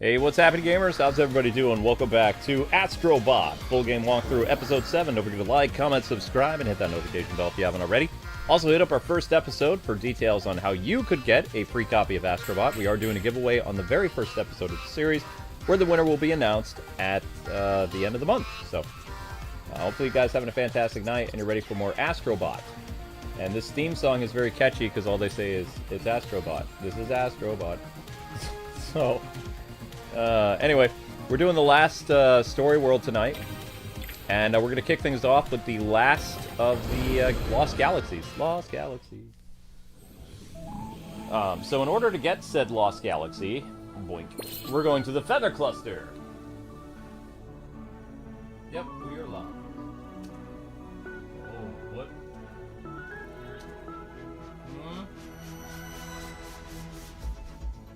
Hey, what's happening, gamers? How's everybody doing? Welcome back to Astro full game walkthrough, episode 7. Don't forget to like, comment, subscribe, and hit that notification bell if you haven't already. Also, hit up our first episode for details on how you could get a free copy of Astro. We are doing a giveaway on the very first episode of the series, where the winner will be announced at the end of the month. So, hopefully you guys having a fantastic night, and you're ready for more Astro. And this theme song is very catchy, because all they say is, it's Astro. This is Astro. So... anyway, we're doing the last story world tonight, and we're going to kick things off with the last of the Lost Galaxies. Lost Galaxy. So in order to get said Lost Galaxy, boink, we're going to the Feather Cluster. Yep, we are live. Oh, what?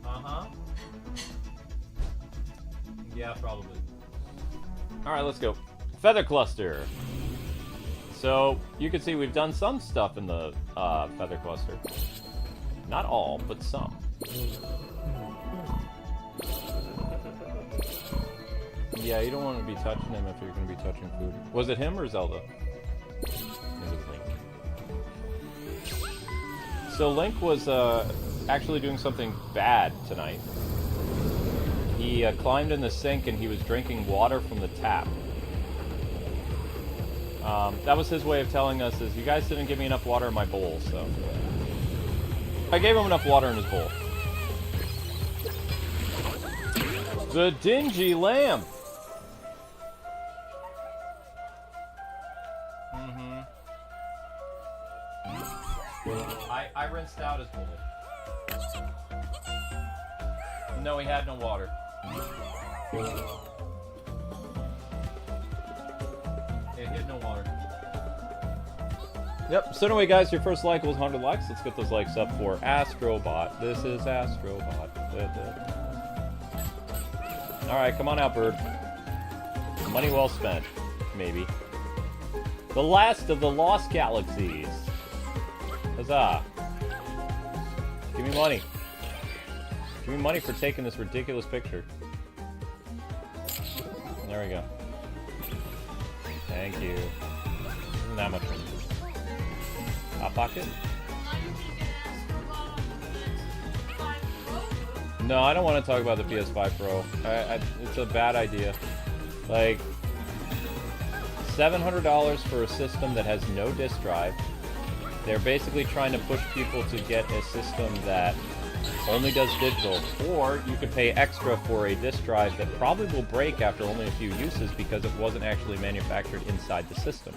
Uh-huh. Yeah, probably. Alright, let's go. Feather Cluster. So, you can see we've done some stuff in the Feather Cluster. Not all, but some. Yeah, you don't want to be touching him if you're going to be touching food. Was it him or Zelda? It was Link. So Link was actually doing something bad tonight. He climbed in the sink and he was drinking water from the tap. That was his way of telling us is, you guys didn't give me enough water in my bowl, so... I gave him enough water in his bowl. The dingy lamp! I rinsed out his bowl. No, he had no water. Yeah, he had no water. Yep, so anyway, guys, your first like was 100 likes. Let's get those likes up for Astrobot. This is Astrobot. Alright, come on out, bird. Money well spent. Maybe. The last of the Lost Galaxies. Huzzah. Give me money. Give me money for taking this ridiculous picture. There we go. Thank you. Isn't that much money? Hot pocket? No, I don't want to talk about the PS5 Pro. It's a bad idea. Like, $700 for a system that has no disk drive. They're basically trying to push people to get a system that only does digital, or you could pay extra for a disk drive that probably will break after only a few uses because it wasn't actually manufactured inside the system.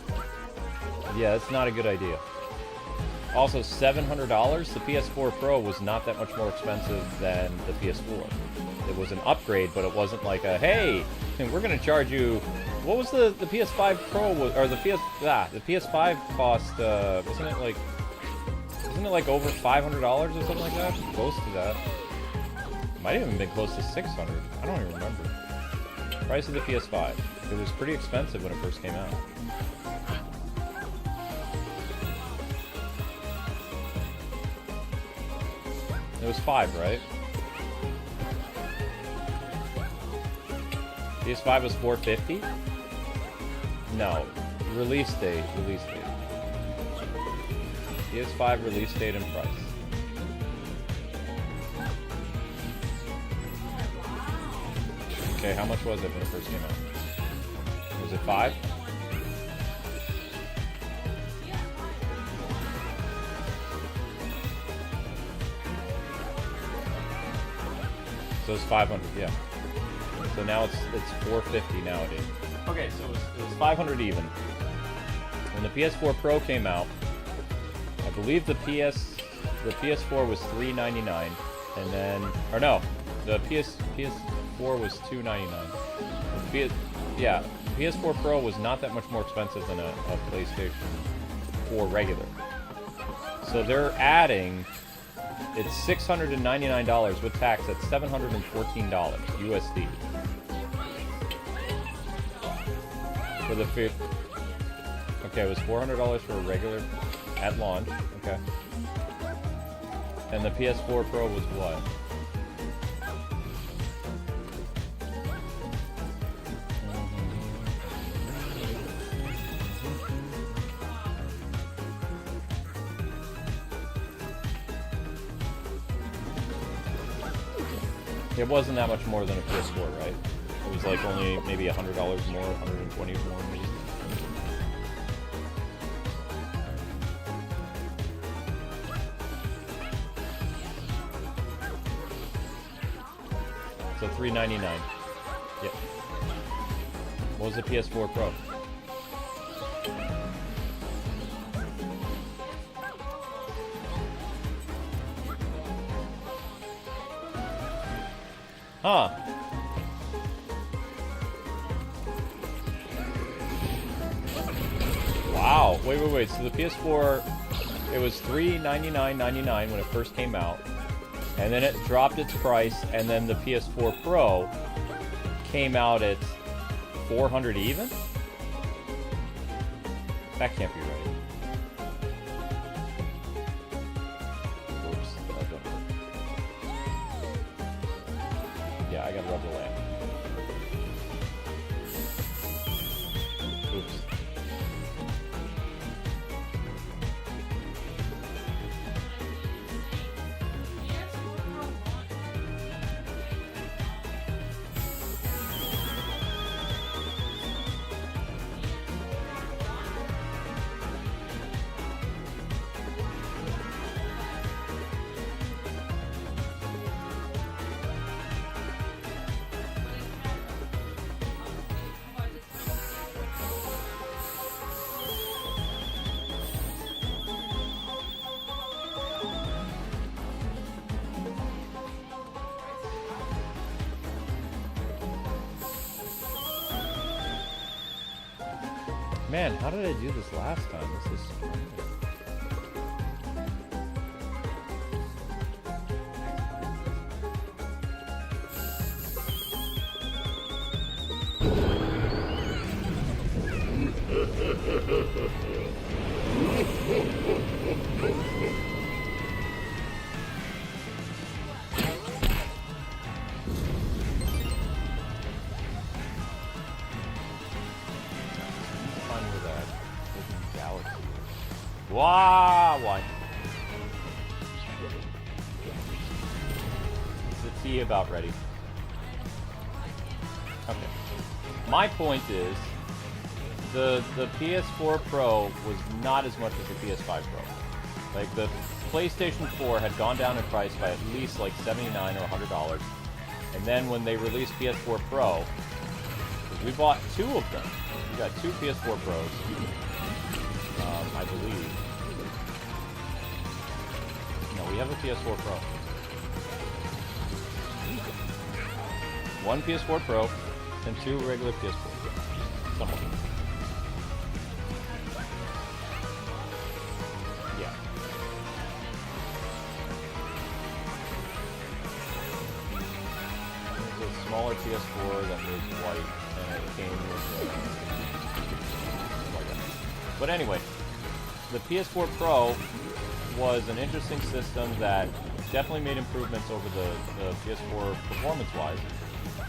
Yeah, that's not a good idea. Also, $700, the PS4 Pro was not that much more expensive than the PS4. It was an upgrade, but it wasn't like a, hey, we're going to charge you... What was the PS5 Pro, or the PS5 cost, wasn't it like over $500 or something like that? Close to that. It might have even been close to $600. I don't even remember. Price of the PS5. It was pretty expensive when it first came out. It was $5, right? PS5 was $450? No. Release date. PS5 release date and price. Okay, how much was it when it first came out? Was it 5? So it's 500, yeah. So now it's 450 nowadays. Okay, so it was 500 even. When the PS4 Pro came out, I believe the PS4 was $399, and then, or no, the PS4 was $299. Yeah, PS4 Pro was not that much more expensive than a PlayStation 4 regular. So they're adding, it's $699 with tax. That's $714 USD. For the okay, it was $400 for a regular at launch. Okay. And the PS4 Pro was what? It wasn't that much more than a PS4, right? It was like only maybe $100 more, 120 more maybe. So $399. Yep. What was the PS4 Pro? Huh. Wow. Wait. So the PS4, it was $399.99 when it first came out. And then it dropped its price, and then the PS4 Pro came out at $400 even? That can't be right. Oops, that don't work. Yeah, I gotta rub the lamp. Oops. Man, how did I do this last time? This is strange. Why? Is the tea about ready? Okay. My point is, the PS4 Pro was not as much as the PS5 Pro. Like, the PlayStation 4 had gone down in price by at least like $79 or $100. And then when they released PS4 Pro, we bought two of them. We got two PS4 Pros. I believe. No, we have a PS4 Pro. One PS4 Pro and two regular PS4. Somewhat. Yeah. There's a smaller PS4 that was white and it came with but anyway, the PS4 Pro was an interesting system that definitely made improvements over the PS4 performance-wise,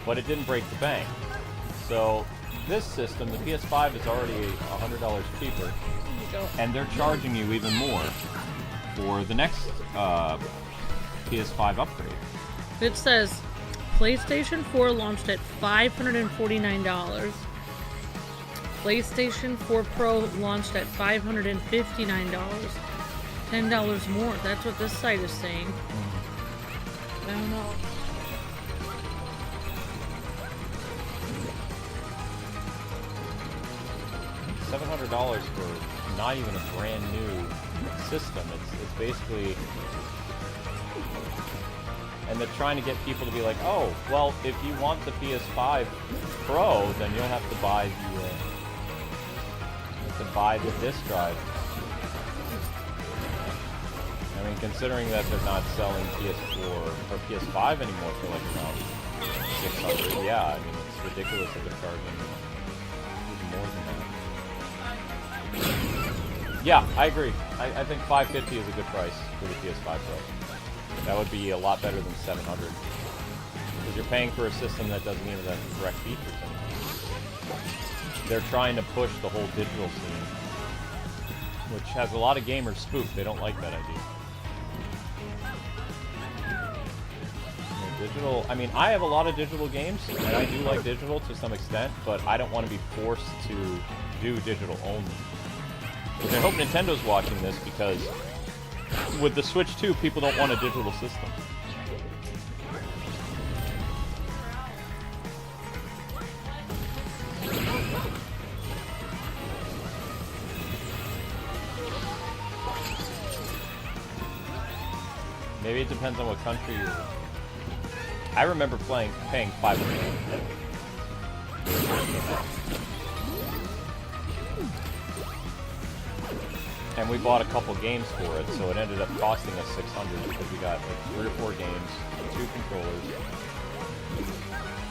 but it didn't break the bank. So this system, the PS5, is already $100 cheaper, and they're charging you even more for the next PS5 upgrade. It says PlayStation 4 launched at $549. PlayStation 4 Pro launched at $559. $10 more. That's what this site is saying. I don't know. $700 for not even a brand new system. It's basically, and they're trying to get people to be like, oh, well, if you want the PS5 Pro, then you'll have to buy the disc drive. I mean, considering that they're not selling PS4 or PS5 anymore for like around $600, yeah, I mean, it's ridiculous that they're charging even more than that. Yeah, I agree. I think $550 is a good price for the PS5 Pro. That would be a lot better than $700. Because you're paying for a system that doesn't even have the correct features anymore. They're trying to push the whole digital scene, which has a lot of gamers spooked. They don't like that idea. Digital, I mean, I have a lot of digital games, and I do like digital to some extent, but I don't want to be forced to do digital only. Which I hope Nintendo's watching this, because with the Switch 2, people don't want a digital system. Maybe it depends on what country you're in. I remember paying $500. And we bought a couple games for it, so it ended up costing us $600 because we got like 3 or 4 games, 2 controllers.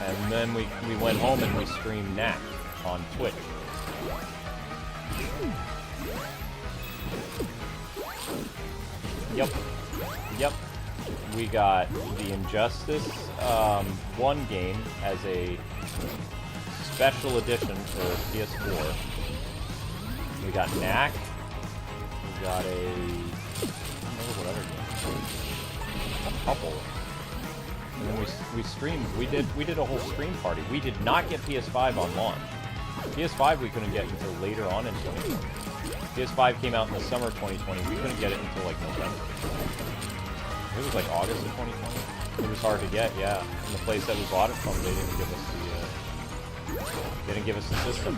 And then we went home and we streamed Knack on Twitch. Yep. We got the Injustice 1 game as a special edition for PS4. We got Knack. We got I don't remember what other game. A couple. And then we streamed. We did a whole stream party. We did not get PS5 on launch. PS5 we couldn't get until later on in 2020. PS5 came out in the summer of 2020. We couldn't get it until like November. It was like August of 2020. It was hard to get, yeah. And the place that we bought it from, they didn't give us the system.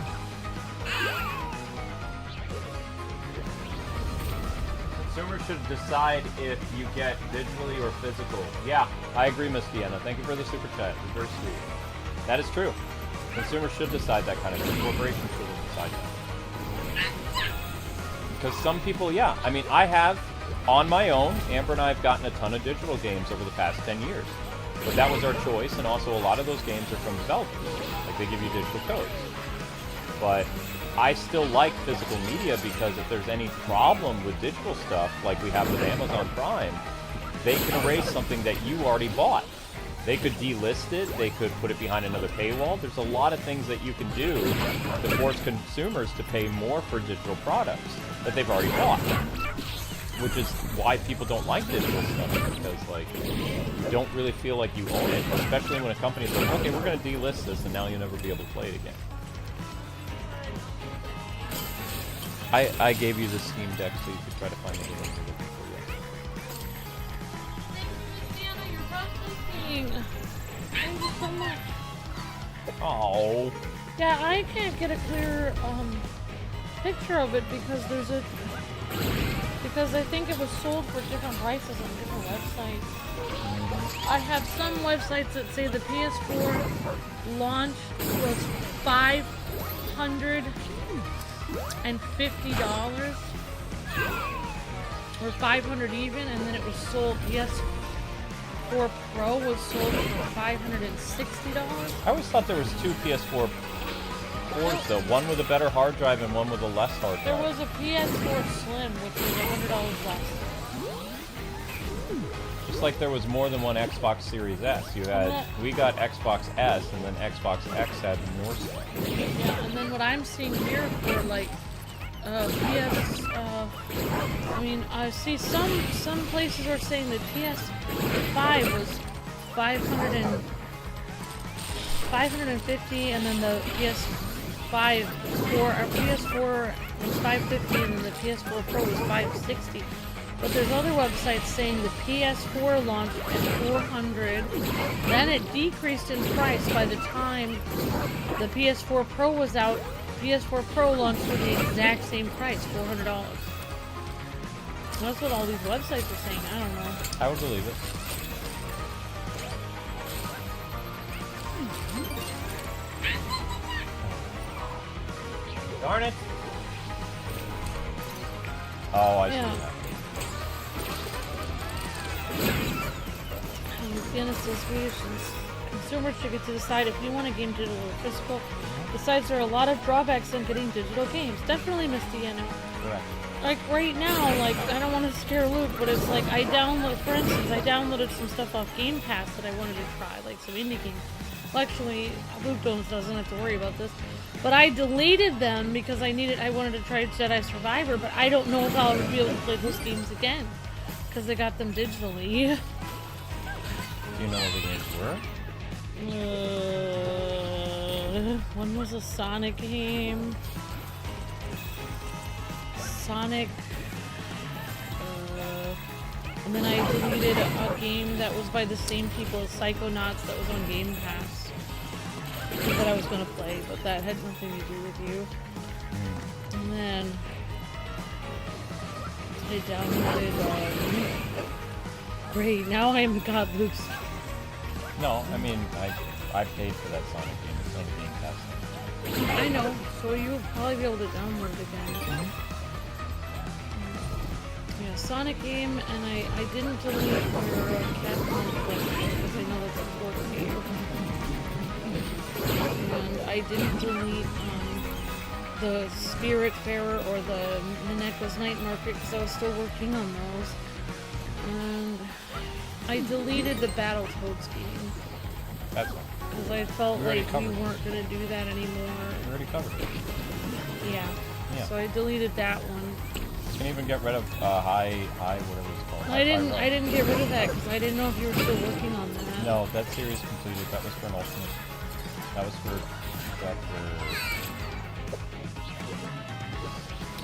Consumers should decide if you get digitally or physical. Yeah, I agree, Miss Deanna. Thank you for the super chat. It's very sweet. That is true. Consumers should decide that kind of thing. Corporations shouldn't decide that. Because some people, yeah. I mean, I have, on my own, Amber and I have gotten a ton of digital games over the past 10 years. But that was our choice, and also a lot of those games are from developers. Like, they give you digital codes. But I still like physical media because if there's any problem with digital stuff, like we have with Amazon Prime, they can erase something that you already bought. They could delist it, they could put it behind another paywall. There's a lot of things that you can do to force consumers to pay more for digital products that they've already bought. Which is why people don't like digital stuff, because like you don't really feel like you own it, especially when a company's like, okay, we're going to delist this and now you'll never be able to play it again. I gave you the Steam Deck so you could try to find the game you're looking for, yes. Thank you so much. Oh. Yeah, I can't get a clear picture of it because because I think it was sold for different prices on different websites. I have some websites that say the PS4 launch was $550 or $500 even, and then it was sold. PS4 Pro was sold for $560. I always thought there was 2 PS4 Pros though, one with a better hard drive and one with a less hard drive. There was a PS4 Slim, which was $100 less. Just like there was more than one Xbox Series S. We got Xbox S, and then Xbox X had more stuff. Yeah, and then what I'm seeing here for like I see some places are saying the PS5 was $550, and then the PS4 was $550, and then the PS4 Pro was $560. But there's other websites saying the PS4 launched at $400, then it decreased in price by the time the PS4 Pro was out. PS4 Pro launched for the exact same price, $400. That's what all these websites are saying. I don't know. I would believe it. Darn it! Oh, I see that. Genesis reasons. Consumers should get to decide if you want a game digital or physical. Besides, there are a lot of drawbacks in getting digital games. Definitely, Miss Deanna. Correct. Like right now, like I don't want to scare Luke, but it's like I downloaded some stuff off Game Pass that I wanted to try, like some indie games. Well, actually, Luke doesn't have to worry about this. But I deleted them because I wanted to try Jedi Survivor, but I don't know if I'll be able to play those games again because I got them digitally. Do you know what the games were? One was a Sonic game. Sonic. And then I deleted a game that was by the same people as Psychonauts that was on Game Pass. That I was gonna play, but that had nothing to do with you. And then I downloaded. Great, now I am God Luke's. No, I mean I paid for that Sonic game. It's on the Game Pass. I know, so you'll probably be able to download it again. Yeah, Sonic game, and I didn't delete your Capcom collection because I know that's a 4K. And I didn't delete the Spiritfarer or the Mineko's Night Market because I was still working on those. And I deleted the Battletoads game. That's fine. Because I felt like we weren't going to do that anymore. We already covered it. Yeah. Yeah. So I deleted that one. You can even get rid of high whatever it's called. I didn't get rid of that because I didn't know if you were still working on that. No, that series completed. That was for an ultimate. That was for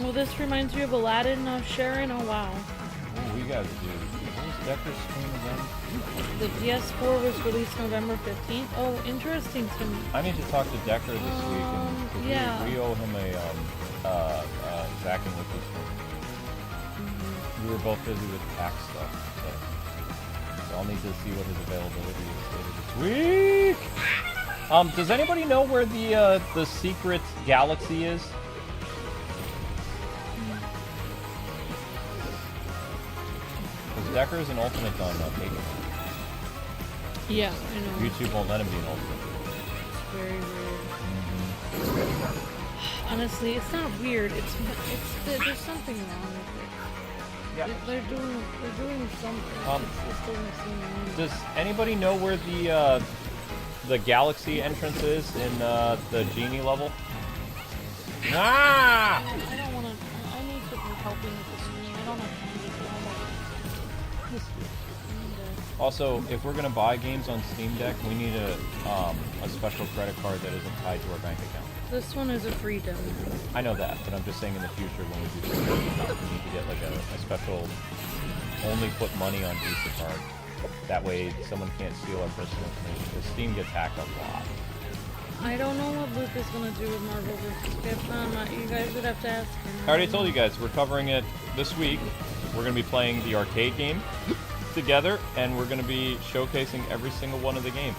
Well, this reminds you of Aladdin, Sharon. Oh wow. Oh, we gotta do. What was Decker's stream again? The PS4 was released November 15th. Oh, interesting, Tim. I need to talk to Decker this week, and yeah. we owe him a Zack and Liquid stream. We were both busy with tax stuff, so I'll need to see what his availability is later this week. Does anybody know where the secret galaxy is? Because Decker is an ultimate on Pagan. Yeah, I know. YouTube won't let him be an ultimate. It's very weird. Honestly, it's not weird. It's there's something wrong with it. Yeah. They're doing something. It just doesn't seem right. Does anybody know where the galaxy entrance is in the Djinny level? Ah! I don't want to. I need to be helping with the stream. I don't have time to do homework. Also, if we're gonna buy games on Steam Deck, we need a special credit card that isn't tied to our bank account. This one is a free demo. I know that, but I'm just saying in the future when we do Steam, we need to get like a special only put money on Visa card. That way someone can't steal our personal information, because Steam gets hacked a lot. I don't know what Luke is going to do with Marvel vs. Capcom. You guys would have to ask him. I already told you guys, we're covering it this week. We're going to be playing the arcade game together, and we're going to be showcasing every single one of the games.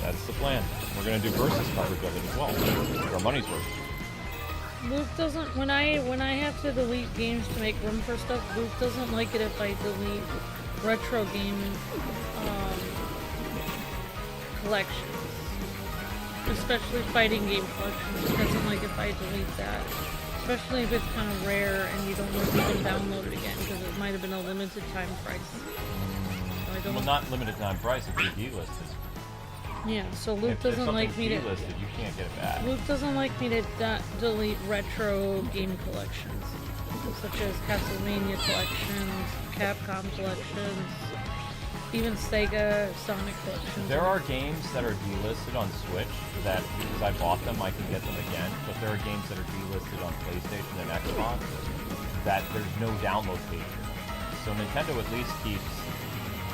That's the plan. We're going to do versus coverage of it as well. For our money's worth. Luke doesn't, when I have to delete games to make room for stuff, Luke doesn't like it if I delete retro game collections. Especially fighting game collections. He doesn't like if I delete that. Especially if it's kind of rare and you don't know if you can download it again because it might have been a limited time price. So I don't Well, not limited time price, if you delisted. Yeah, so Luke doesn't like me to. Delisted, you can't get it back. Luke doesn't like me to delete retro game collections, such as Castlevania collections, Capcom collections, even Sega Sonic collections. There are games that are delisted on Switch that, because I bought them, I can get them again. But there are games that are delisted on PlayStation and Xbox that there's no download page for them. So Nintendo at least keeps,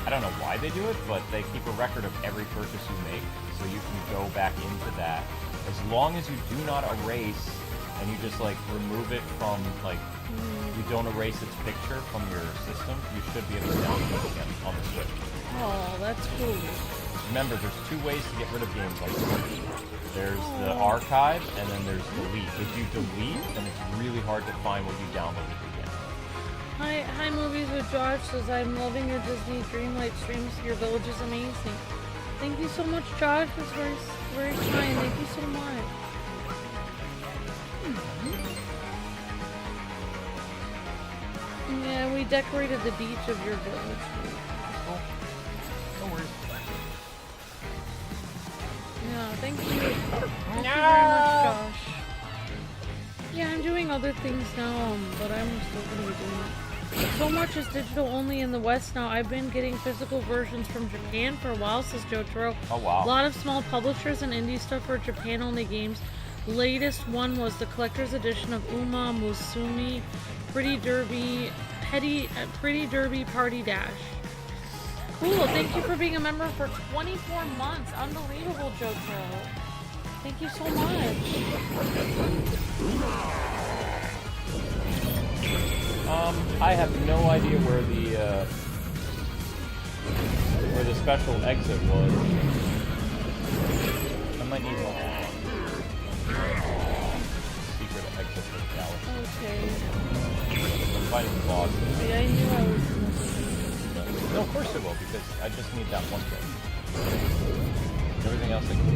I don't know why they do it, but they keep a record of every purchase you make, so you can go back into that. As long as you do not erase, and you just like remove it from, like, you don't erase its picture from your system, you should be able to download it again on the Switch. Oh, that's cool. Remember, there's two ways to get rid of games on Switch. There's the archive, and then there's delete. If you delete, then it's really hard to find what you downloaded again. Hi, Movies with Josh says, I'm loving your Disney Dreamlight streams. Your village is amazing. Thank you so much, Josh. That's very, very kind. Thank you so much. Yeah, we decorated the beach of your village. Cool. No worries. Yeah, thank you. Thank you very much, Josh. Yeah, I'm doing other things now, but I'm still gonna be doing it. So much is digital only in the West now. I've been getting physical versions from Japan for a while, says Jotaro. Oh wow. A lot of small publishers and indie stuff for Japan only games. Latest one was the collector's edition of Uma Musume Pretty Derby Party Dash. Cool, thank you for being a member for 24 months. Unbelievable, Jotaro. Thank you so much. I have no idea where the special exit was. I might need one. Secret exit for the galaxy. Okay. I'm fighting the boss. See, I knew I was missing. No, of course it will, because I just need that one thing. Everything else I can do.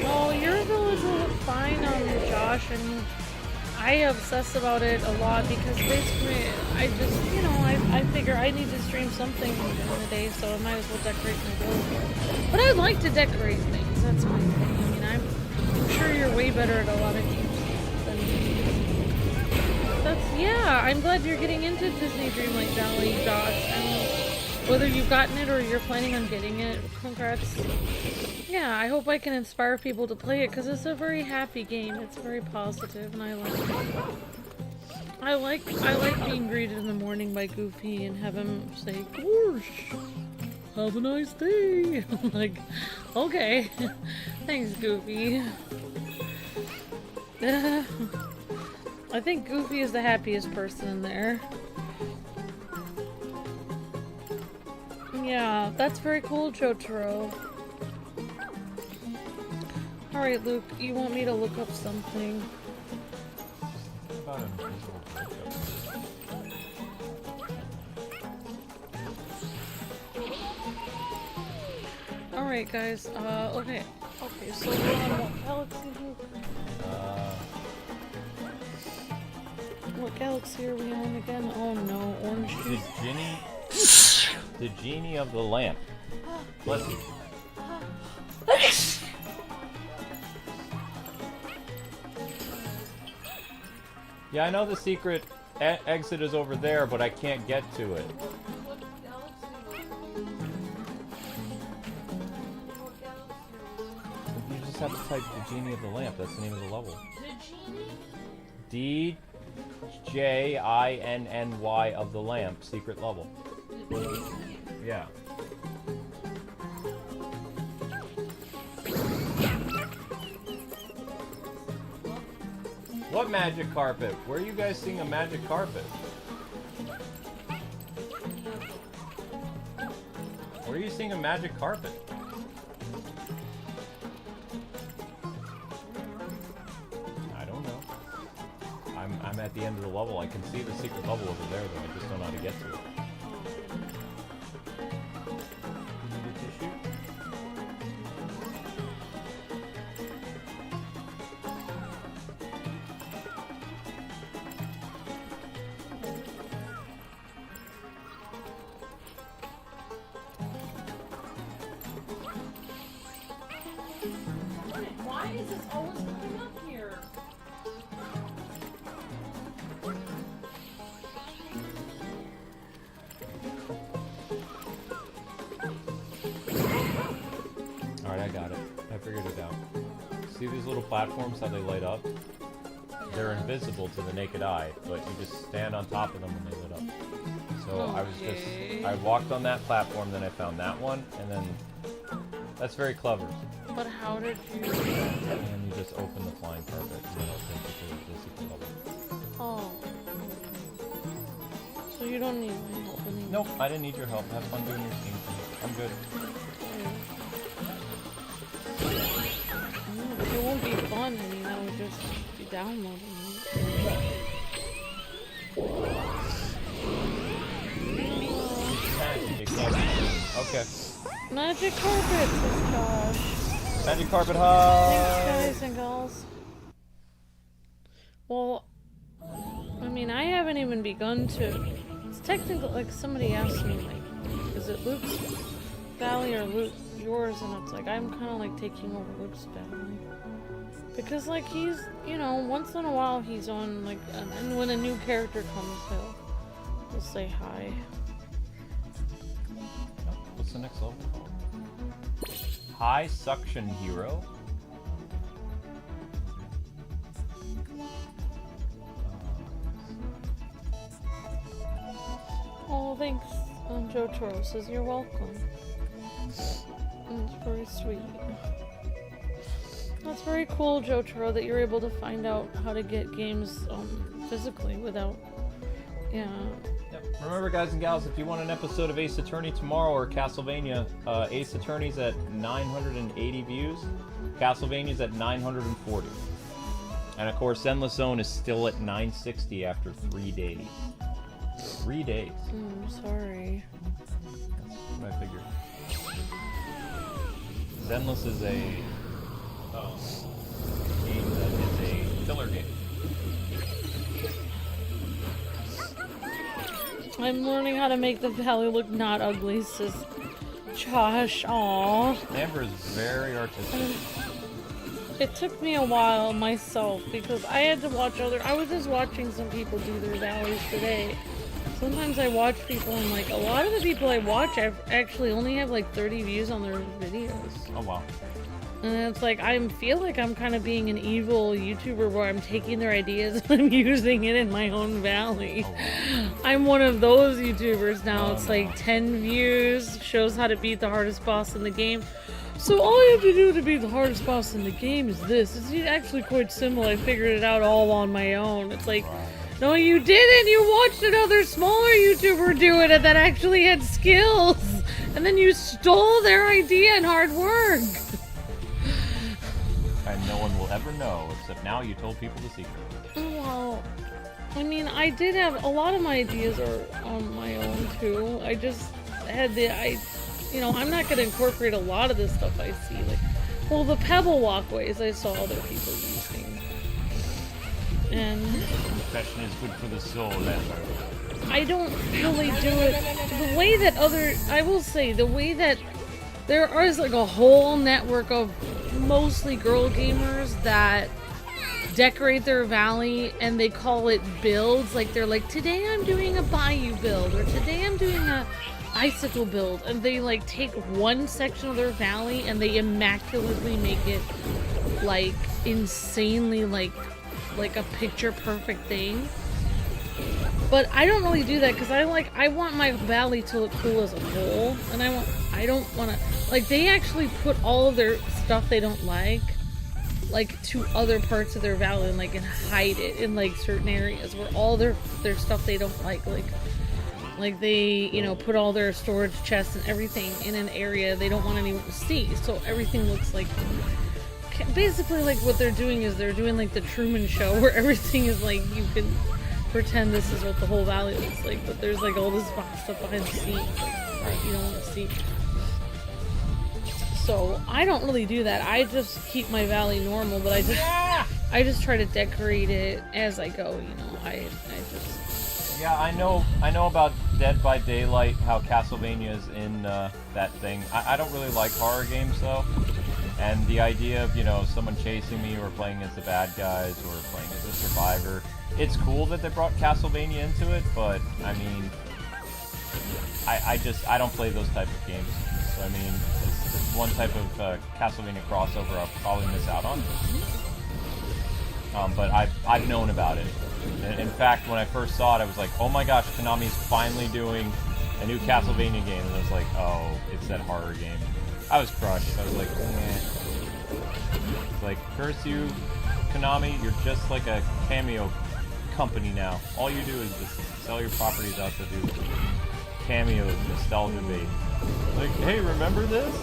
Oh, your village will look fine, Josh. I mean, I obsess about it a lot because basically, I just, you know, I figure I need to stream something in the day, so I might as well decorate my village. But I like to decorate things. That's my thing. I mean, I'm sure you're way better at a lot of games than me. Yeah, I'm glad you're getting into Disney Dreamlight Valley, Josh. And whether you've gotten it or you're planning on getting it, congrats. Yeah, I hope I can inspire people to play it because it's a very happy game. It's very positive, and I like it. I like being greeted in the morning by Goofy and have him say, "Gorsh, have a nice day." I'm like, okay, thanks, Goofy. I think Goofy is the happiest person in there. Yeah, that's very cool, Jotaro. Alright, Luke, you want me to look up something? Alright, guys, okay, so we're on what galaxy here? What galaxy are we on again? Oh no, orange juice. The Djinny of the lamp. Bless you. Yeah, I know the secret exit is over there, but I can't get to it. You just have to type the Djinny of the lamp. That's the name of the level. D-J-I-N-N-Y of the lamp. Secret level. Yeah. What magic carpet? Where are you guys seeing a magic carpet? Where are you seeing a magic carpet? I don't know. I'm at the end of the level. I can see the secret level over there, though. I just don't know how to get to it. Why is this always coming up here? Alright, I got it. I figured it out. See these little platforms, how they light up? They're invisible to the naked eye, but you just stand on top of them when they lit up. So I walked on that platform, then I found that one, and then that's very clever. But how did you... And you just open the flying carpet, and then it'll take you to the secret level. Oh. So you don't need my help anymore? Nope, I didn't need your help. Have fun doing your thing. I'm good. It won't be fun, I mean, I would just be downloading it. Okay. Magic carpet, says Josh. Magic carpet hug! Thanks, guys and gals. Well, I mean, I haven't even begun to... It's technically, like, somebody asked me, like, is it Luke's Valley or Luke yours? And it's like, I'm kind of, like, taking over Luke's Valley. Because, like, he's, you know, once in a while he's on, like, and when a new character comes, he'll say hi. Oh, what's the next level called? High Suction Hero? Oh, thanks. Joe Toro says you're welcome. That's very sweet. That's very cool, Joe Toro, that you're able to find out how to get games physically without... Yeah. Yep. Remember, guys and gals, if you want an episode of Ace Attorney tomorrow or Castlevania, Ace Attorney's at 980 views, Castlevania's at 940. And of course, Endless Zone is still at 960 after 3 days. 3 days. Sorry. That's what I figured. Zenless is a game that is a filler game. I'm learning how to make the valley look not ugly, says Josh. Aww. Amber is very artistic. It took me a while myself because I had to watch I was just watching some people do their valleys today. Sometimes I watch people and, like, a lot of the people I watch actually only have like 30 views on their videos. Oh wow. And it's like, I feel like I'm kind of being an evil YouTuber where I'm taking their ideas and I'm using it in my own valley. Oh, wow. I'm one of those YouTubers now. It's like 10 views, shows how to beat the hardest boss in the game. So all you have to do to beat the hardest boss in the game is this. It's actually quite simple. I figured it out all on my own. It's like, no, you didn't. You watched another smaller YouTuber do it and that actually had skills. And then you stole their idea and hard work. And no one will ever know, except now you told people the secret. Well, I mean, I did have a lot of my ideas are on my own too. I just had you know, I'm not going to incorporate a lot of this stuff I see. Like, well, the pebble walkways I saw other people using. And confession is good for the soul, Amber. I don't really do it the way that I will say, the way that there is like a whole network of mostly girl gamers that decorate their valley and they call it builds. Like, they're like, today I'm doing a bayou build, or today I'm doing a icicle build, and they like take one section of their valley and they immaculately make it like insanely like a picture perfect thing. But I don't really do that because I want my valley to look cool as a whole, and I don't want to, like, they actually put all of their stuff they don't like to other parts of their valley and and hide it in like certain areas where all their stuff they don't like they, you know, put all their storage chests and everything in an area they don't want anyone to see, so everything looks like, basically, like, what they're doing is they're doing like the Truman Show where everything is like, you can pretend this is what the whole valley looks like, but there's like all this stuff behind the scenes that you don't want to see. So I don't really do that. I just keep my valley normal, but I just try to decorate it as I go, you know. I just... Yeah, I know about Dead by Daylight, how Castlevania is in that thing. I don't really like horror games though, and the idea of, you know, someone chasing me or playing as the bad guys or playing as a survivor, it's cool that they brought Castlevania into it, but I mean, I don't play those type of games. So I mean, it's one type of Castlevania crossover I'll probably miss out on. But I've known about it. In fact, when I first saw it, I was like, oh my gosh, Konami's finally doing a new Castlevania game. And I was like, oh, it's that horror game. I was crushed. I was like, eh. It's like, curse you, Konami, you're just like a cameo company now. All you do is just sell your properties out to do cameos, nostalgia bait. Like, hey, remember this?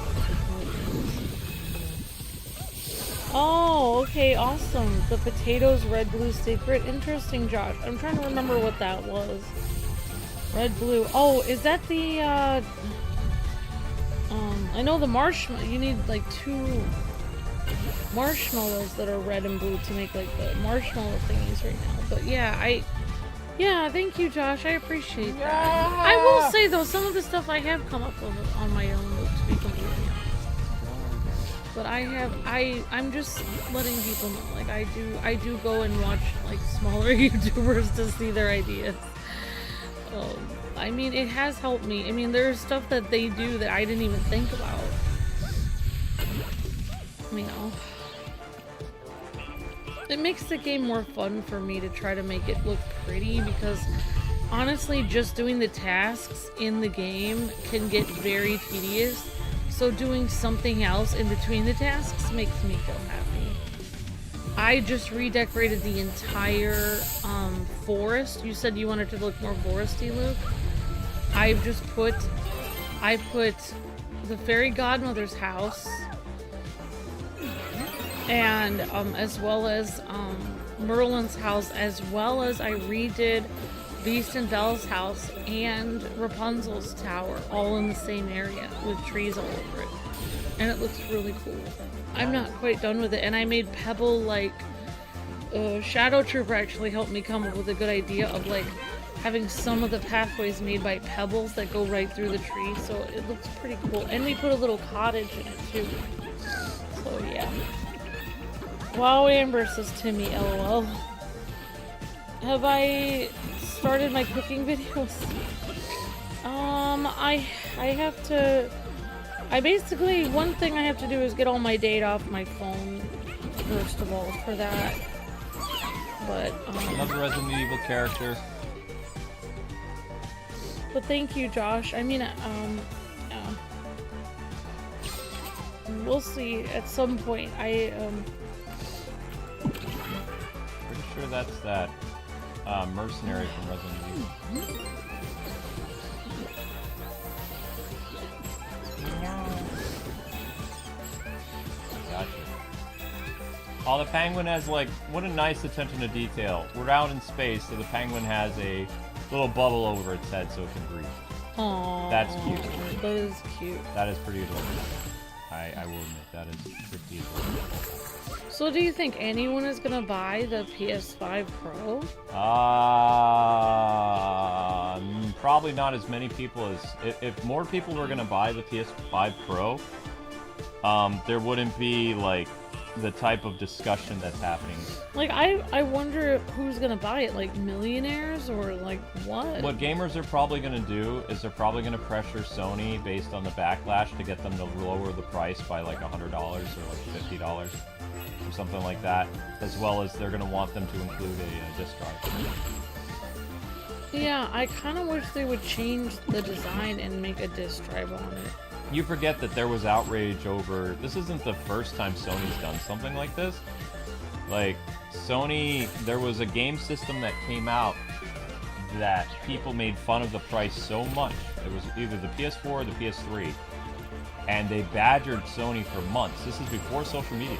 Oh, okay, awesome. The potatoes, red, blue secret. Interesting, Josh. I'm trying to remember what that was. Red, blue. Oh, is that the, I know the marshmallow. You need, like, 2 marshmallows that are red and blue to make, like, the marshmallow thingies right now. But, yeah, yeah, thank you, Josh. I appreciate that. I will say, though, some of the stuff I have come up with on my own, to be completely honest. but I'm just letting people know, like, I do go and watch, like, smaller YouTubers to see their ideas. I mean, it has helped me. I mean, there's stuff that they do that I didn't even think about. You know. It makes the game more fun for me to try to make it look pretty, because honestly, just doing the tasks in the game can get very tedious. So doing something else in between the tasks makes me feel happy. I just redecorated the entire forest. You said you wanted to look more foresty, Luke. I put the fairy godmother's house, and as well as Merlin's house, as well as I redid Beast and Belle's house and Rapunzel's tower, all in the same area with trees all over it, and it looks really cool. I'm not quite done with it, and I made Pebble, like, Shadow Trooper actually helped me come up with a good idea of, like, having some of the pathways made by pebbles that go right through the tree, so it looks pretty cool. And we put a little cottage in it too. So yeah. Wow, Amber, says Timmy, LOL. Have I started my cooking videos? I have to... one thing I have to do is get all my data off my phone, first of all, for that. But, Another Resident Evil character. But thank you, Josh. I mean, we'll see at some point. Pretty sure that's that mercenary from Resident Evil. Gotcha. Oh, the penguin has, like, what a nice attention to detail. We're out in space, so the penguin has a little bubble over its head so it can breathe. Aww. That's cute. That is cute. That is pretty adorable. I will admit, that is pretty adorable. So do you think anyone is gonna buy the PS5 Pro? Probably not as many people as... If more people were gonna buy the PS5 Pro, there wouldn't be, like, the type of discussion that's happening. Like, I wonder who's gonna buy it, like millionaires or like what? What gamers are probably gonna do is they're probably gonna pressure Sony based on the backlash to get them to lower the price by like $100 or like $50 or something like that, as well as they're gonna want them to include a disc drive. Yeah, I kind of wish they would change the design and make a disc drive on it. You forget that there was outrage over... This isn't the first time Sony's done something like this. Like, Sony... There was a game system that came out that people made fun of the price so much. It was either the PS4 or the PS3. And they badgered Sony for months. This is before social media.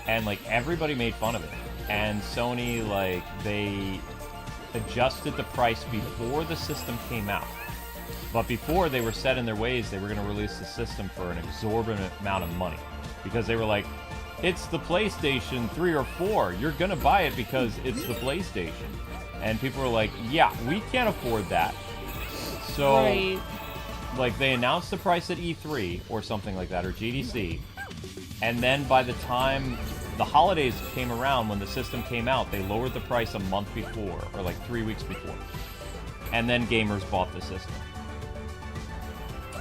And, like, everybody made fun of it. And Sony, like, they adjusted the price before the system came out. But before they were set in their ways, they were going to release the system for an exorbitant amount of money. Because they were like, it's the PlayStation 3 or 4. You're going to buy it because it's the PlayStation. And people were like, yeah, we can't afford that. So, right. Like, they announced the price at E3 or something like that, or GDC. And then by the time the holidays came around, when the system came out, they lowered the price a month before, or like 3 weeks before. And then gamers bought the system.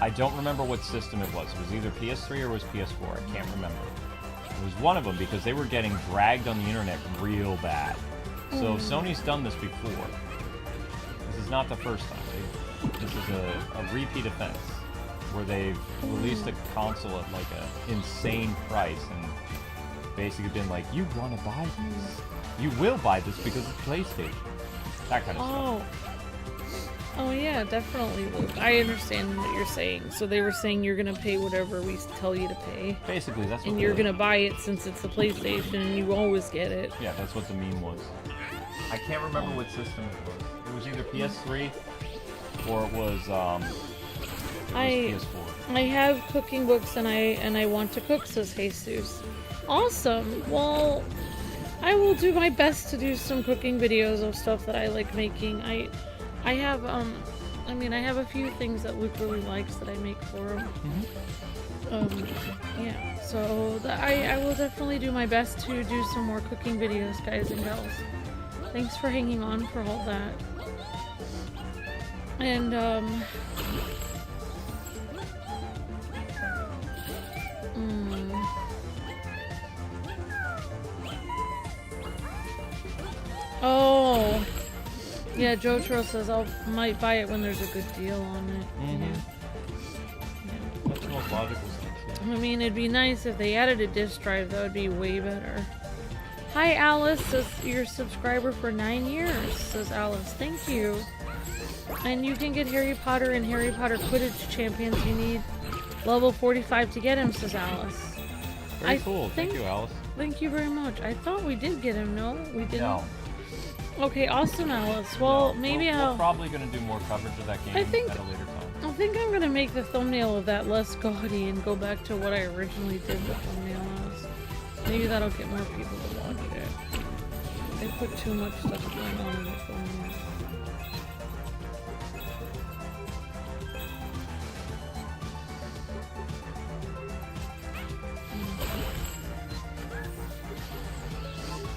I don't remember what system it was. It was either PS3 or it was PS4. I can't remember. It was one of them because they were getting dragged on the internet real bad. So Sony's done this before. This is not the first time. This is a repeat offense where they've released a console at like an insane price and basically been like, you want to buy this? You will buy this because it's PlayStation. That kind of stuff. Oh yeah, definitely, Luke. I understand what you're saying. So they were saying you're gonna pay whatever we tell you to pay. Basically, that's what. And you're gonna buy it since it's the PlayStation, and you always get it. Yeah, that's what the meme was. I can't remember what system it was. It was either PS3 or it was PS4. I have cooking books, and I want to cook, says Jesus. Awesome. Well, I will do my best to do some cooking videos of stuff that I like making. I have I mean, I have a few things that Luke really likes that I make for him. Yeah, so I will definitely do my best to do some more cooking videos, guys and gals. Thanks for hanging on for all that. And, Oh! Yeah, Jotaro says I might buy it when there's a good deal on it. That's the most logical sense. I mean, it'd be nice if they added a disc drive. That would be way better. Hi, Alice. Says you're a subscriber for 9 years. Says Alice. Thank you. And you can get Harry Potter and Harry Potter Quidditch champions. You need level 45 to get him. Says Alice. Very cool. Thank you, Alice. Thank you very much. I thought we did get him. No, we didn't. No. Okay, awesome, Alice. Well, maybe we're probably going to do more coverage of that game at a later time. I think I'm going to make the thumbnail of that less gaudy and go back to what I originally did the thumbnail as. Maybe that'll get more people to watch it. They put too much stuff going on in the thumbnail.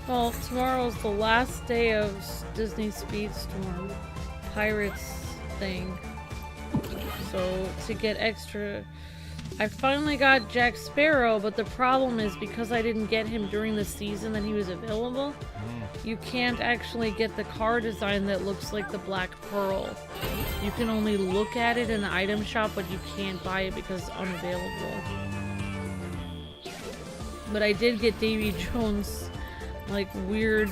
Well, tomorrow's the last day of Disney Speedstorm Pirates thing. So, to get extra... I finally got Jack Sparrow, but the problem is because I didn't get him during the season that he was available, you can't actually get the car design that looks like the Black Pearl. You can only look at it in the item shop, but you can't buy it because it's unavailable. But I did get Davy Jones' like weird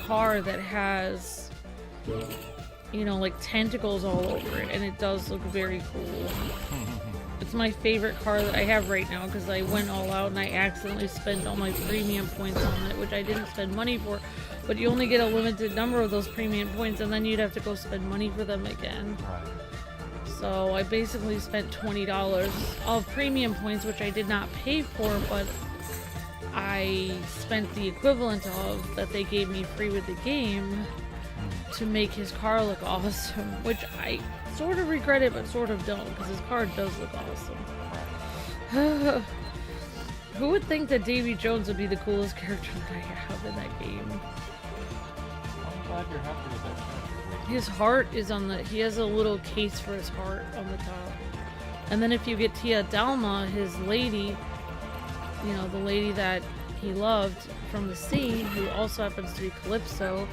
car that has, you know, like tentacles all over it, and it does look very cool. It's my favorite car that I have right now because I went all out and I accidentally spent all my premium points on it, which I didn't spend money for, but you only get a limited number of those premium points and then you'd have to go spend money for them again. So I basically spent $20 of premium points, which I did not pay for, but I spent the equivalent of that they gave me free with the game to make his car look awesome, which I sort of regret it but sort of don't, because his car does look awesome. Who would think that Davy Jones would be the coolest character that I have in that game? I'm glad you're happy with that character. His heart is on the... he has a little case for his heart on the top. And then if you get Tia Dalma, his lady... you know, the lady that he loved from the sea, who also happens to be Calypso,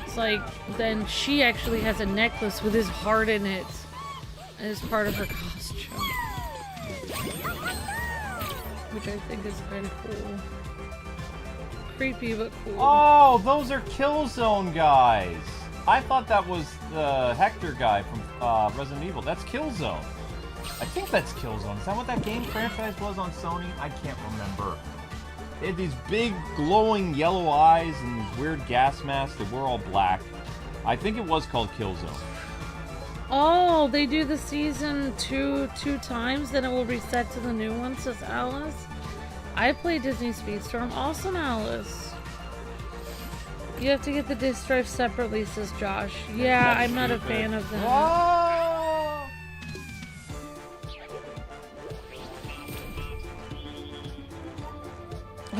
it's like, then she actually has a necklace with his heart in it as part of her costume. Which I think is kind of cool. Creepy, but cool. Oh, those are Killzone guys! I thought that was the Hector guy from Resident Evil. That's Killzone. I think that's Killzone. Is that what that game franchise was on Sony? I can't remember. They had these big glowing yellow eyes and these weird gas masks that were all black. I think it was called Killzone. Oh, they do the season two times, then it will reset to the new one, says Alice. I played Disney Speedstorm. Awesome, Alice. You have to get the disc drive separately, says Josh. Yeah, I'm not a fan of them. Oh!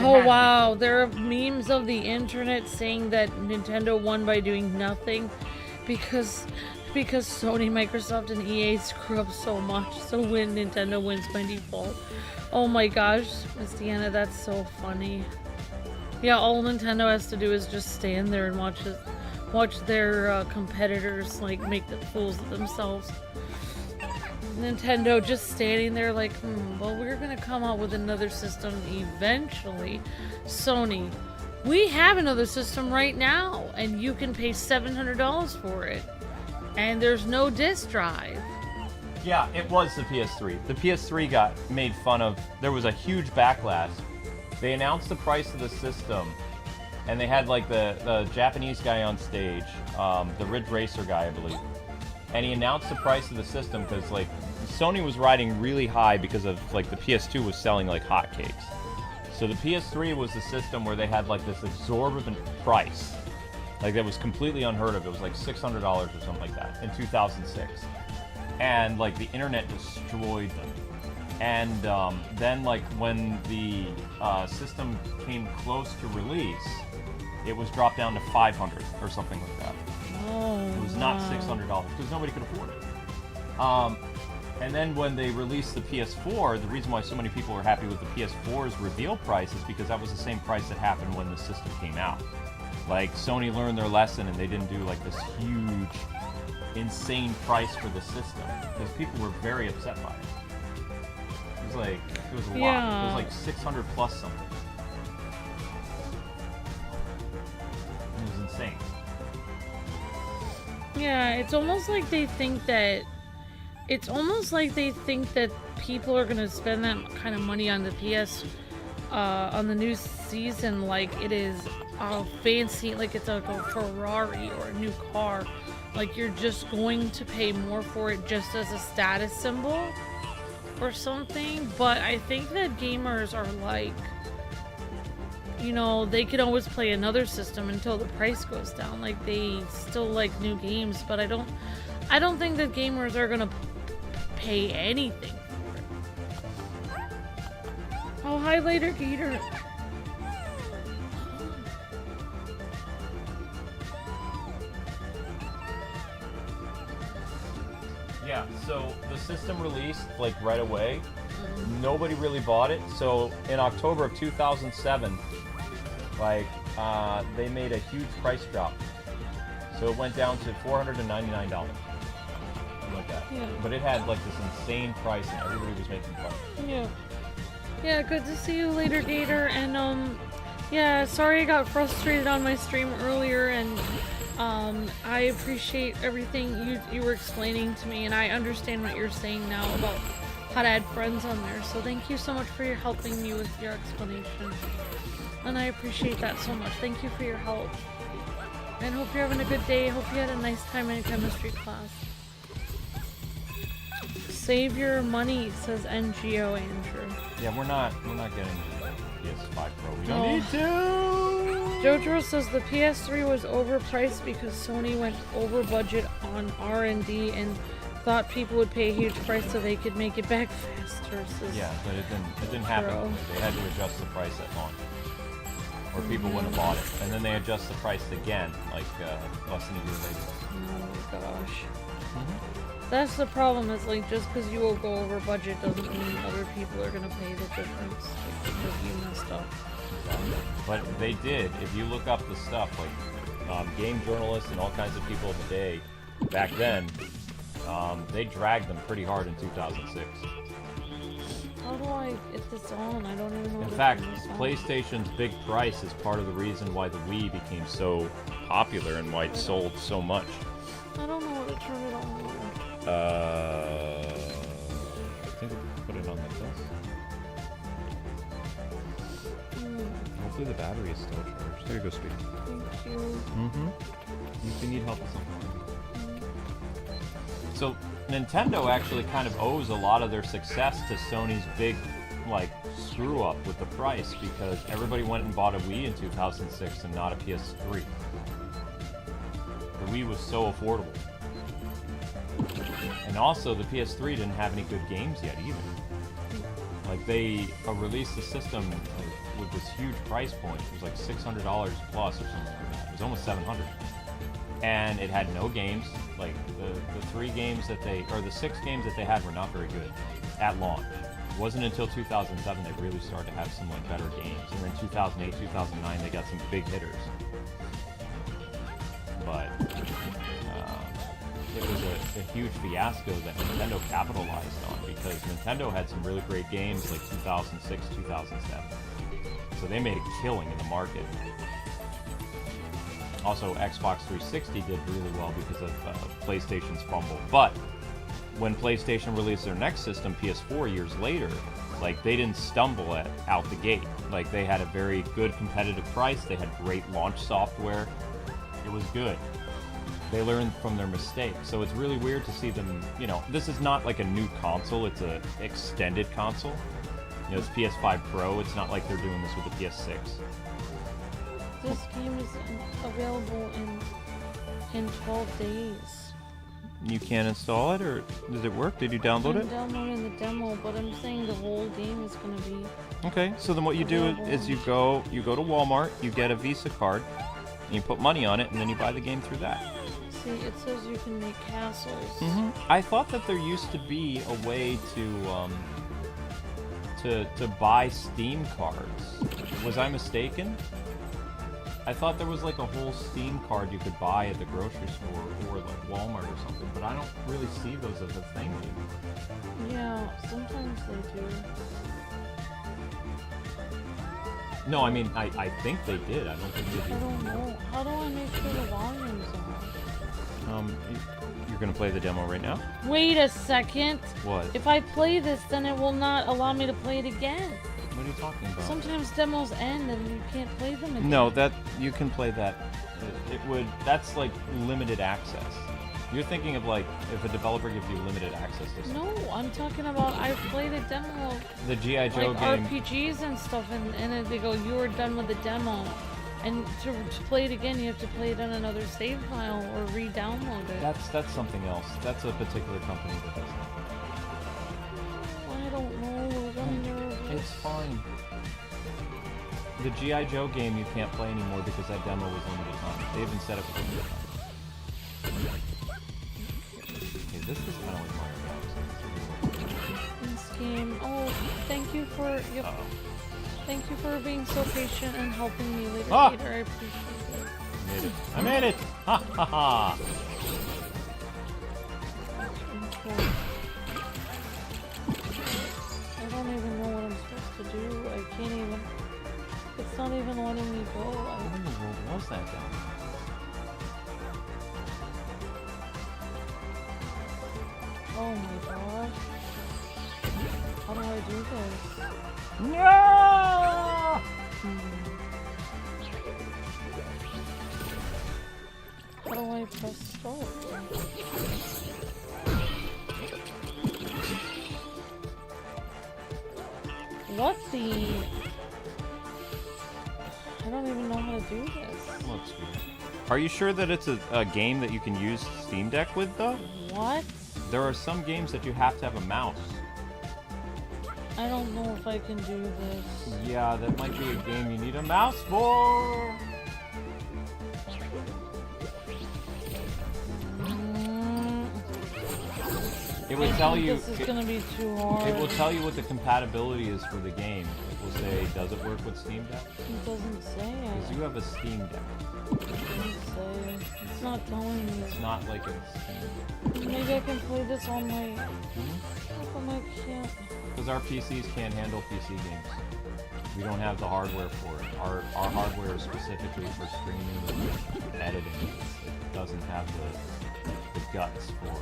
Oh wow, there are memes of the internet saying that Nintendo won by doing nothing because Sony, Microsoft, and EA screw up so much, so Nintendo wins by default. Oh my gosh, Miss Deanna, that's so funny. Yeah, all Nintendo has to do is just stand there and watch their competitors like make the fools of themselves. Nintendo just standing there like, well, we're gonna come out with another system eventually. Sony, we have another system right now, and you can pay $700 for it. And there's no disc drive. Yeah, it was the PS3. The PS3 got made fun of. There was a huge backlash. They announced the price of the system, and they had like the Japanese guy on stage, the Ridge Racer guy, I believe. And he announced the price of the system because like Sony was riding really high because of like the PS2 was selling like hotcakes. So the PS3 was the system where they had like this exorbitant price. Like, that was completely unheard of. It was like $600 or something like that in 2006. And, like, the internet destroyed them. And then, like, when the system came close to release, it was dropped down to $500 or something like that. Oh, it was not $600 because nobody could afford it. And then when they released the PS4, the reason why so many people were happy with the PS4's reveal price is because that was the same price that happened when the system came out. Like, Sony learned their lesson and they didn't do like this huge, insane price for the system because people were very upset by it. It was a lot. It was like 600 plus something. It was insane. Yeah, it's almost like they think that people are gonna spend that kind of money on the on the new season like it is fancy, like it's like a Ferrari or a new car. Like you're just going to pay more for it just as a status symbol or something. But I think that gamers are like, you know, they can always play another system until the price goes down. Like, they still like new games, but I don't think that gamers are gonna pay anything for it. Oh, hi, later, Gator. Yeah, so the system released like right away. Nobody really bought it. So in October of 2007, like they made a huge price drop. So it went down to $499. Like that. Yeah. But it had like this insane price and everybody was making fun. Yeah. Yeah, good to see you later, Gator. And yeah, sorry I got frustrated on my stream earlier, and I appreciate everything you were explaining to me, and I understand what you're saying now about how to add friends on there. So thank you so much for helping me with your explanation. And I appreciate that so much. Thank you for your help. And hope you're having a good day. Hope you had a nice time in chemistry class. Save your money, says NGO Andrew. Yeah, we're not getting the PS5 Pro. We don't need to. Jojo says the PS3 was overpriced because Sony went over budget on R&D and thought people would pay a huge price so they could make it back faster. Yeah, but it didn't happen. They had to adjust the price at launch, or people wouldn't have bought it. And then they adjust the price again, like less than a year later. Oh gosh. That's the problem, is like just because you will go over budget doesn't mean other people are going to pay the difference, like, because you messed up. But they did. If you look up the stuff, like game journalists and all kinds of people of the day, back then, they dragged them pretty hard in 2006. How do I get this on? I don't even know. In fact, PlayStation's big price is part of the reason why the Wii became so popular and why it sold so much. I don't know how to turn it on. I think we can put it on like this. Hopefully the battery is still charged. There you go, Speed. Thank you. If you need help with something. So, Nintendo actually kind of owes a lot of their success to Sony's big, like, screw-up with the price, because everybody went and bought a Wii in 2006 and not a PS3. The Wii was so affordable. And also, the PS3 didn't have any good games yet either. Like, they released the system with this huge price point. It was like $600 plus or something like that. It was almost $700. And it had no games. Like, the 3 games that the 6 games that they had were not very good at launch. It wasn't until 2007 they really started to have some, like, better games. And then 2008, 2009, they got some big hitters. But it was a huge fiasco that Nintendo capitalized on, because Nintendo had some really great games like 2006, 2007. So they made a killing in the market. Also, Xbox 360 did really well because of PlayStation's fumble. But when PlayStation released their next system, PS4, years later, like, they didn't stumble out the gate. Like, they had a very good competitive price. They had great launch software. It was good. They learned from their mistakes. So it's really weird to see them, you know, this is not like a new console, it's an extended console. You know, it's PS5 Pro, it's not like they're doing this with the PS6. This game is available in 12 days. You can't install it, or does it work? Did you download it? I'm downloading the demo, but I'm saying the whole game is gonna be. Okay, so then what you do is you go to Walmart, you get a Visa card, and you put money on it, and then you buy the game through that. See, it says you can make castles. I thought that there used to be a way to buy Steam cards. Was I mistaken? I thought there was like a whole Steam card you could buy at the grocery store or like Walmart or something, but I don't really see those as a thing anymore. Yeah, sometimes they do. No, I mean, I think they did. I don't think they do. I don't know. How do I make sure the volume's on? You're gonna play the demo right now? Wait a second. What? If I play this, then it will not allow me to play it again. What are you talking about? Sometimes demos end and you can't play them again. No, you can play that. That's like limited access. You're thinking of like if a developer gives you limited access to something. No, I'm talking about I've played a demo. The G.I. Joe like game. RPGs and stuff, and then they go, you are done with the demo. And to play it again, you have to play it on another save file or re-download it. That's something else. That's a particular company that does that. I don't know. I'm nervous. It's fine. The G.I. Joe game you can't play anymore because that demo was limited time. They even set up a limited time. Okay, this is kind of like Mario Galaxy. This game. Oh, thank you for thank you for being so patient and helping me later. Ah! Peter. I appreciate it. I made it! Ha ha ha! Okay. I don't even know what I'm supposed to do. I can't even. It's not even letting me go. What in the world was that down there? Oh my gosh. How do I do this? No! How do I press start? What the? I don't even know how to do this. Let's see. Are you sure that it's a game that you can use Steam Deck with, though? What? There are some games that you have to have a mouse. I don't know if I can do this. Yeah, that might be a game you need a mouse for. It will tell you. This is gonna be too hard. It will tell you what the compatibility is for the game. It will say, does it work with Steam Deck? It doesn't say it. Because you have a Steam Deck. It doesn't say. It's not telling me. It's not like a Steam Deck. Maybe I can play this on my. How come I can't? Because our PCs can't handle PC games. We don't have the hardware for it. Our hardware is specifically for streaming and editing. It doesn't have the guts for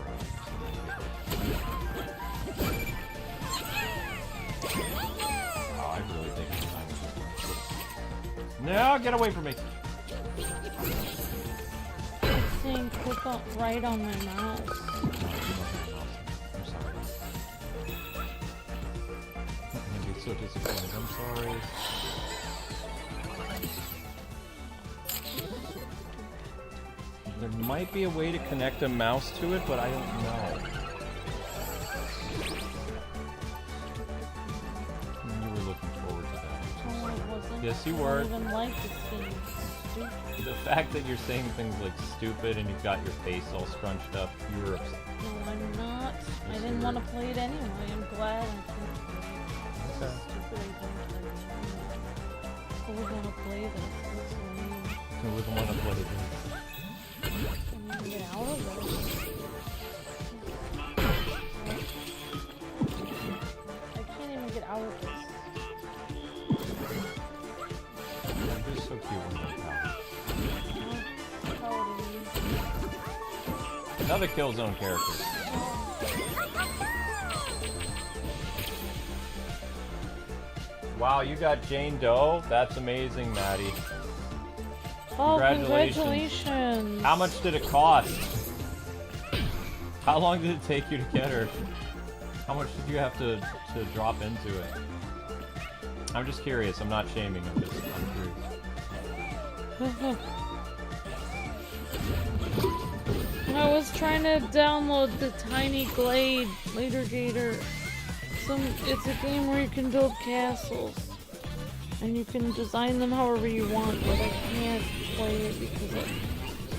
Oh, I really think it's time. No, get away from me! It's saying click on right on my mouse. I'm sorry. I'm gonna be so disappointed. I'm sorry. There might be a way to connect a mouse to it, but I don't know. You were looking forward to that. No, I wasn't. Yes, you I were. don't even like this game. It's stupid. The fact that you're saying things like stupid and you've got your face all scrunched up, you were upset. No, I'm not. Yes, I you didn't were. want to play it anyway. I'm glad I can't play it. Okay. It's stupid I don't play it. Who would want to play this? That's lame. Who wouldn't want to play this? I can't even get out of this. I can't even get out of this. You're just so cute when you're How do you? Another Killzone character. Wow, you got Jane Doe? That's amazing, Maddie. Oh, Congratulations. congratulations. How much did it cost? How long did it take you to get her? How much did you have to drop into it? I'm just curious. I'm not shaming. I'm curious. I was trying to download the Tiny Glade Later Gator. It's a game where you can build castles. And you can design them however you want, but I can't play it because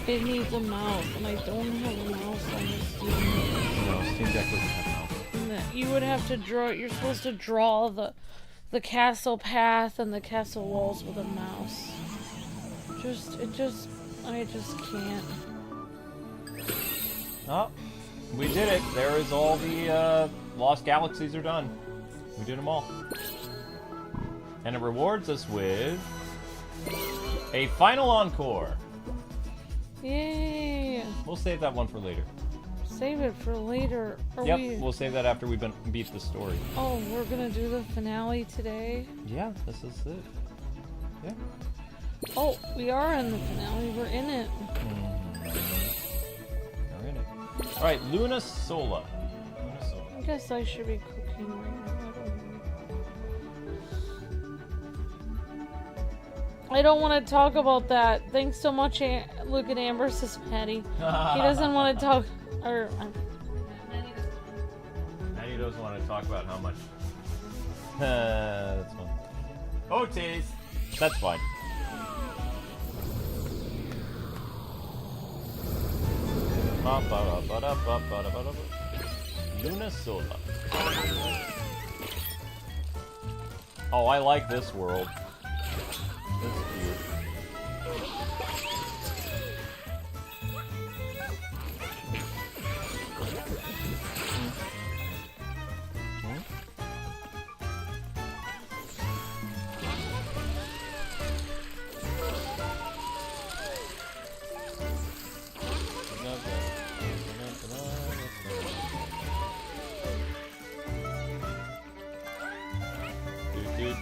it needs a mouse, and I don't have a mouse on this Steam Deck. No, Steam Deck doesn't have a mouse. You would have to draw, you're supposed to draw the castle path and the castle walls with a mouse. I just can't. Oh, we did it. There is all the lost galaxies are done. We did them all. And it rewards us with a final encore. Yay! We'll save that one for later. Save it for later. We'll save that after we beat the story. Oh, we're gonna do the finale today? Yeah, this is it. Yeah. Oh, we are in the finale. We're in it. We're in it. Alright, Luna Sola. I guess I should be cooking right now. I don't want to talk about that. Thanks so much, look at Amber, says Patty. He doesn't want to talk... Now he doesn't want to talk about how much... that's fine. Oh, tease! That's fine. Luna Sola. Oh, I like this world. That's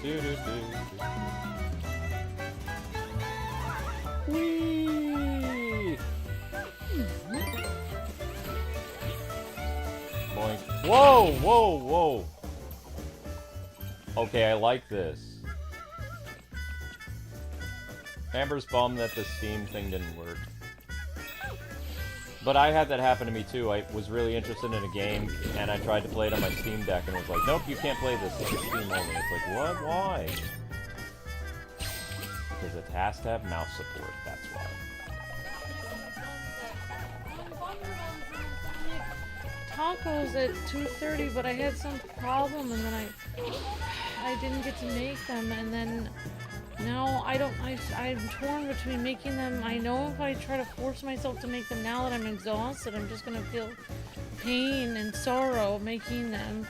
cute. Whee! Boink. Whoa, whoa, whoa. Okay, I like this. Amber's bummed that the Steam thing didn't work. But I had that happen to me too. I was really interested in a game, and I tried to play it on my Steam Deck, and it was like, nope, you can't play this. It's Steam only. It's like, what? Why? Because it has to have mouse support. That's why. Tacos at 2:30, but I had some problem, and then I didn't get to make them, and then now I'm torn between making them. I know if I try to force myself to make them now that I'm exhausted, I'm just gonna feel pain and sorrow making them,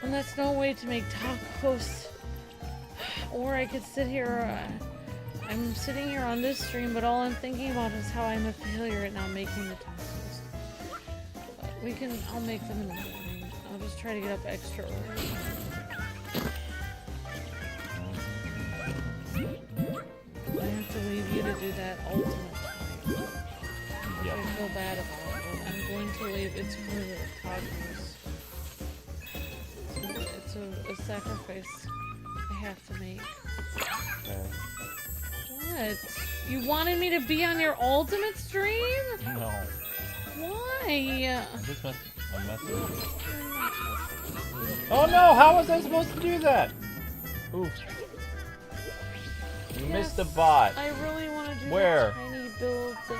and that's no way to make tacos. Or I could sit here, I'm sitting here on this stream, but all I'm thinking about is how I'm a failure at now making the tacos. But I'll make them in the morning. I'll just try to get up extra early. I have to leave you to do that ultimate time. Yep. I feel bad about it, but I'm going to leave. It's for the tacos. It's a sacrifice I have to make. Okay. What? You wanted me to be on your ultimate stream? No. Why? I'm just messing. I'm messing. Oh no! How was I supposed to do that? Oof. You missed the bot. I really want to do Where? the tiny build thing.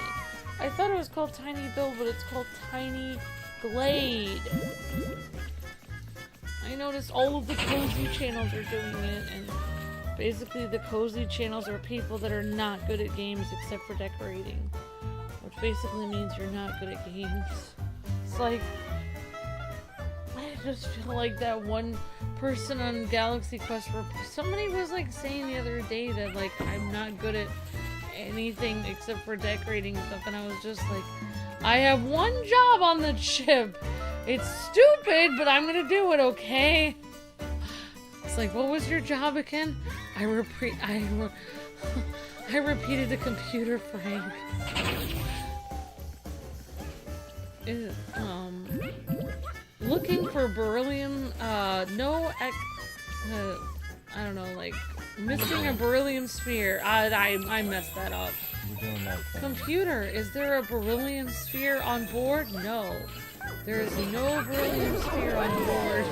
I thought it was called Tiny Build, but it's called Tiny Glade. I noticed all of the cozy channels are doing it, and basically the cozy channels are people that are not good at games except for decorating. Which basically means you're not good at games. It's like, I just feel like that one person on Galaxy Quest where somebody was like saying the other day that like I'm not good at anything except for decorating stuff, and I was just like, I have one job on the ship. It's stupid, but I'm gonna do it, okay? It's like, what was your job again? I repeated the computer, Frank. Looking for beryllium, I don't know, like, Missing a beryllium sphere. I messed that up. You're doing that thing. Computer, is there a beryllium sphere on board? No. There is no beryllium sphere on board.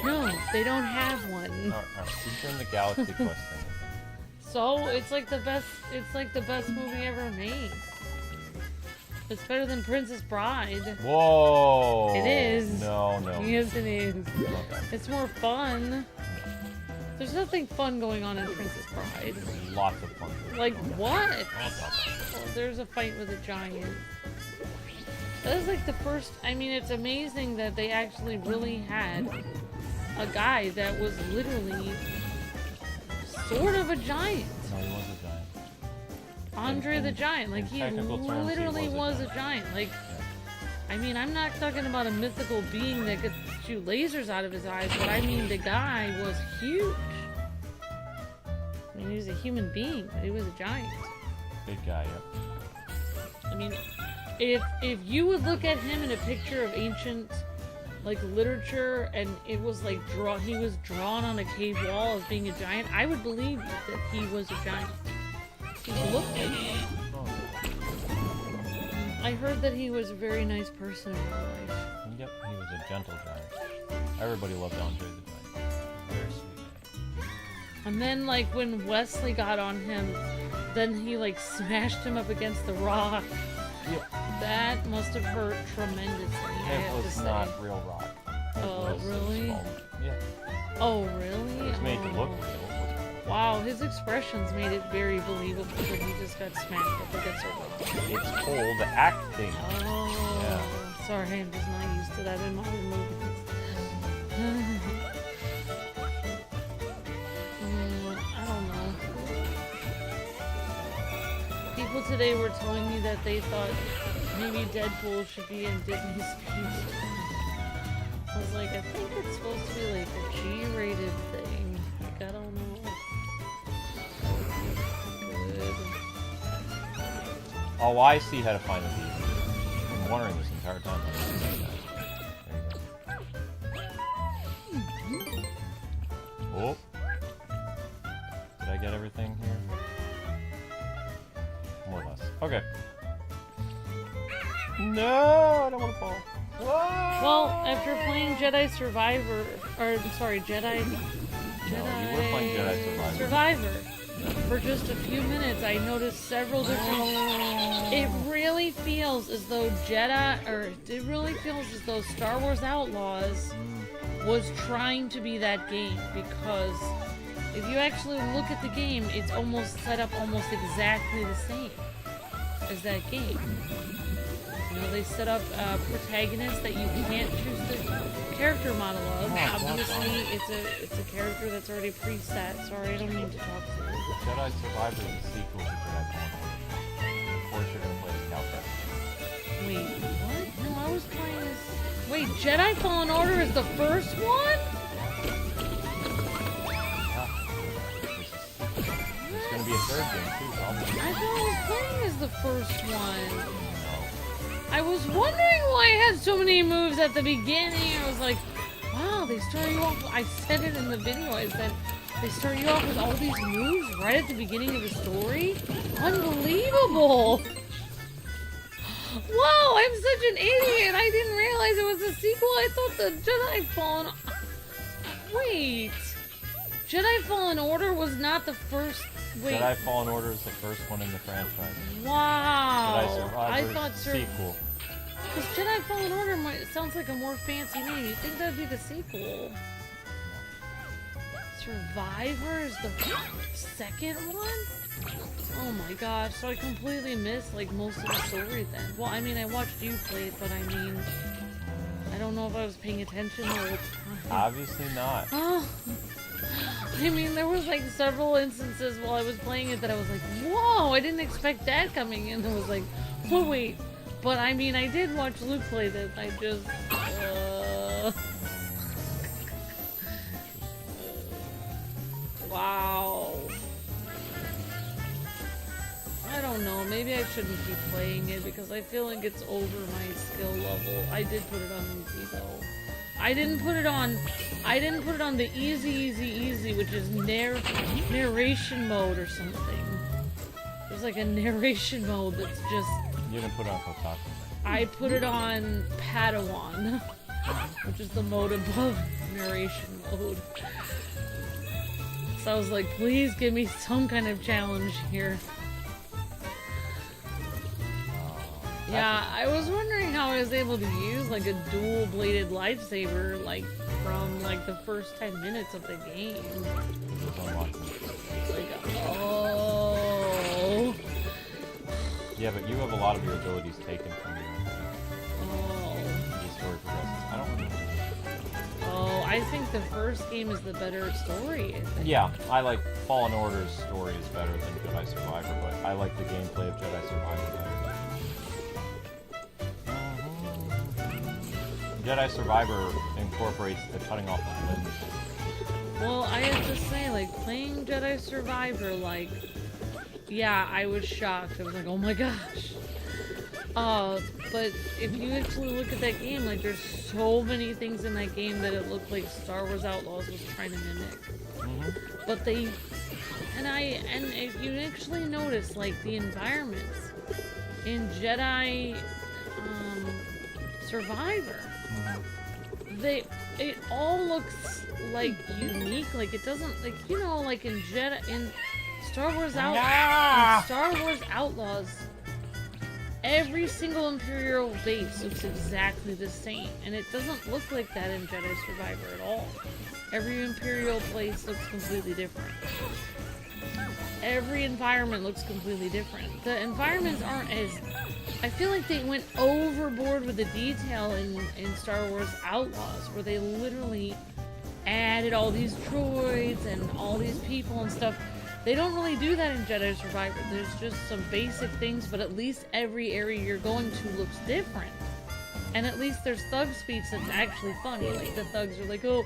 No, they don't have one. Alright, you're doing the Galaxy Quest thing. So, it's like the best movie ever made. It's better than Princess Bride. Whoa! It is. No. Yes, it is. Okay. It's more fun. There's nothing fun going on in Princess Bride. Lots of fun. Like, what? Oh, there's a fight with a giant. That is like the first... I mean, it's amazing that they actually really had a guy that was literally sort of a giant. No, he was a giant. Andre the Giant. Like, he technical terms, literally he was a giant. Like, I mean, I'm not talking about a mythical being that could shoot lasers out of his eyes, but I mean, the guy was huge. I mean, he was a human being, but he was a giant. Big guy, yep. I mean, if you would look at him in a picture of ancient, like, literature, and it was like he was drawn on a cave wall as being a giant, I would believe that he was a giant. He looked like it. I heard that he was a very nice person in real life. Yep, he was a gentle giant. Everybody loved Andre the Giant. Very sweet guy. And then, like, when Wesley got on him, then he, like, smashed him up against the rock. Yep. That must have hurt tremendously, I have to It was say. not real rock. It Oh, was really? foam. Yeah. Oh, really? It was made to look Oh. real. Wow, his expressions made it very believable that he just got smacked up against a rock. It's called acting. Oh, Yeah. sorry, I'm just not used to that in modern movies. I don't know. People today were telling me that they thought maybe Deadpool should be in Disney's future. I was like, I think it's supposed to be like a G-rated thing. Like, I don't know. Good. Oh, I see how to find the DVD. I've been wondering this entire time. How to do that. There you go. Oh. Did I get everything here? More or less. Okay. No, I don't want to fall. Whoa! Well, after playing Jedi Survivor, or sorry, Jedi No, you were playing Jedi Survivor. For just a few minutes, I noticed several different. It really feels as though it really feels as though Star Wars Outlaws was trying to be that game, because if you actually look at the game, it's almost set up almost exactly the same as that game. You know, they set up protagonists that you can't choose the character model of. Obviously, it's a character that's already preset. Sorry, I don't mean to talk to you. Jedi Survivor is a sequel to Jedi Fallen Order. Of course, you're gonna play the Caltech. Wait, what? No, I was playing this. Wait, Jedi Fallen Order is the first one? There's gonna be a third game too, probably. I thought I was playing as the first one. I was wondering why I had so many moves at the beginning. I was like, wow, they start you off. I said it in the video. I said, they start you off with all these moves right at the beginning of the story? Unbelievable! Wow, I'm such an idiot. I didn't realize it was a sequel. I thought the Jedi Fallen... Wait. Jedi Fallen Order was not the first... Wait. Jedi Fallen Order is the first one in the franchise. Wow. Jedi Survivor is the sequel. Because Jedi Fallen Order sounds like a more fancy name. You'd think that'd be the sequel. Survivor is the second one? Oh my gosh, so I completely missed like most of the story then. Well, I mean, I watched you play it, but I mean, I don't know if I was paying attention the whole time. Obviously not. Oh. I mean, there was like several instances while I was playing it that I was like, whoa, I didn't expect that coming in. I was like, oh, wait. But I mean, I did watch Luke play this. I just, wow. I don't know. Maybe I shouldn't keep playing it because I feel like it's over my skill level. I did put it on easy though. I didn't put it on the easy, which is narration mode or something. There's like a narration mode that's just... You didn't put it on Kotaku. I put it on Padawan, which is the mode above narration mode. So I was like, please give me some kind of challenge here. Yeah, I was wondering how I was able to use like a dual-bladed lightsaber like from like the first 10 minutes of the game. Like, oh. Yeah, but you have a lot of your abilities taken from you. Oh. The story progresses. I don't remember. Oh, I think the first game is the better story, I think. Yeah, I like Fallen Order's story is better than Jedi Survivor, but I like the gameplay of Jedi Survivor better. Jedi Survivor incorporates the cutting off of limbs. Well, I have to say, like, playing Jedi Survivor, like, yeah, I was shocked. I was like, oh my gosh. But if you actually look at that game, like, there's so many things in that game that it looked like Star Wars Outlaws was trying to mimic. But they, and if you actually notice, like, the environments in Jedi, Survivor, it all looks like unique. Like it doesn't, like, you know, like in Star Wars Outlaws, every single Imperial base looks exactly the same, and it doesn't look like that in Jedi Survivor at all. Every Imperial place looks completely different. Every environment looks completely different. The environments aren't as... I feel like they went overboard with the detail in Star Wars Outlaws, where they literally added all these droids and all these people and stuff. They don't really do that in Jedi Survivor. There's just some basic things, but at least every area you're going to looks different. And at least there's thug speech that's actually funny. Like, the thugs are like, oh,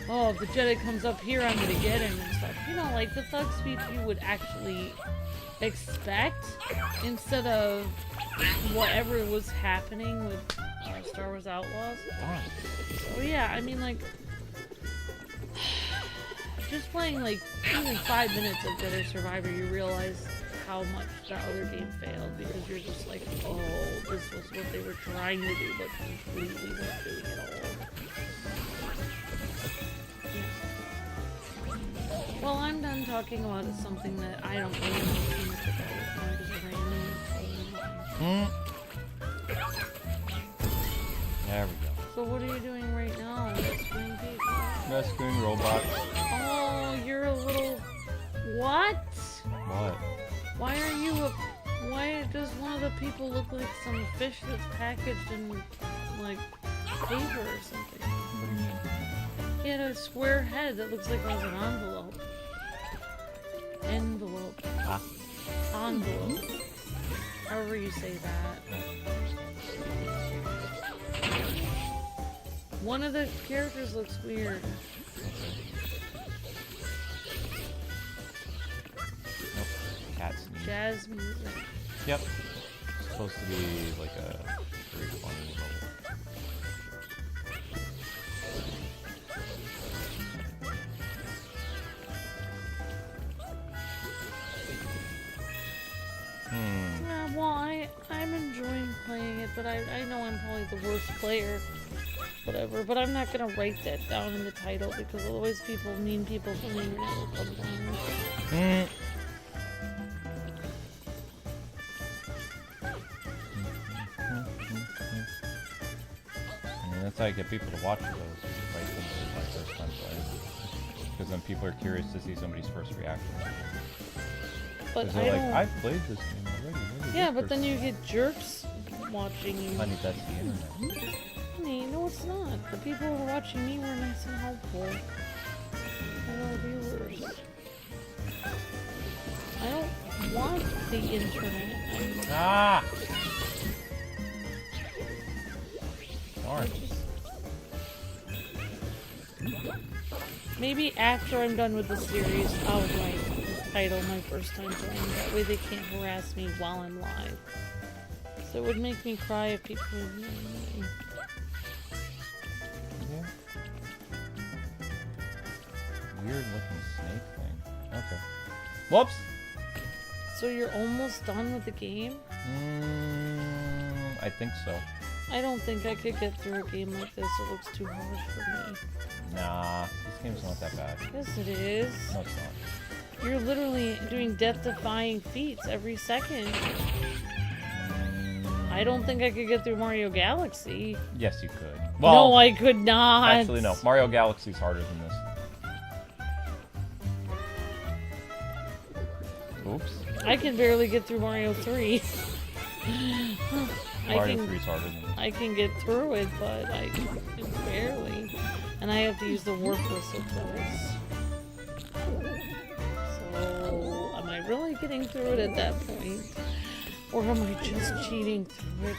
if the Jedi comes up here, I'm gonna get him and stuff. You know, like the thug speech you would actually expect instead of whatever was happening with Star Wars Outlaws. So yeah, I mean, like, just playing like even 5 minutes of Jedi Survivor, you realize how much the other game failed, because you're just like, oh, this was what they were trying to do, but completely not doing it all. Well, I'm done talking about something that I don't really know too much about. I'm just randomly. There we go. So what are you doing right now? Rescuing people? Rescuing robots. Oh, you're a little... What? What? Why are you a... Why does one of the people look like some fish that's packaged in, like, paper or something? What do you mean? He had a square head that looks like it was an envelope. Envelope. Ah. Envelope. However you say that. One of the characters looks weird. Nope. Cat sneeze. Jazz music. Yep. It's supposed to be like a very funny level. Yeah, well, I'm enjoying playing it, but I know I'm probably the worst player. Whatever, but I'm not gonna write that down in the title, because otherwise mean people from the internet will come down. I mean, that's how you get people to watch those. Write things like my first time playing. Because then people are curious to see somebody's first reaction. But they're like, I've played this game already. Yeah, but then you get jerks watching you. Honey, that's the internet. Honey, no it's not. The people who were watching me were nice and helpful. They're all viewers. I don't want the internet. Ah! Darn. Maybe after I'm done with the series, I'll write the title my first time playing. That way they can't harass me while I'm live. So it would make me cry if people would yell at me. Yeah. weird looking snake thing. Okay. Whoops! So you're almost done with the game? I think so. I don't think I could get through a game like this. It looks too hard for me. Nah, this game's not that bad. Yes, it is. No, it's not. You're literally doing death-defying feats every second. I don't think I could get through Mario Galaxy. Yes, you could. Well, no, I could not. Actually, no. Mario Galaxy's harder than this. Oops. I can barely get through Mario 3. Mario 3's harder than this. I can get through it, but I can barely. And I have to use the warp whistle twice. So, am I really getting through it at that point? Or am I just cheating through it?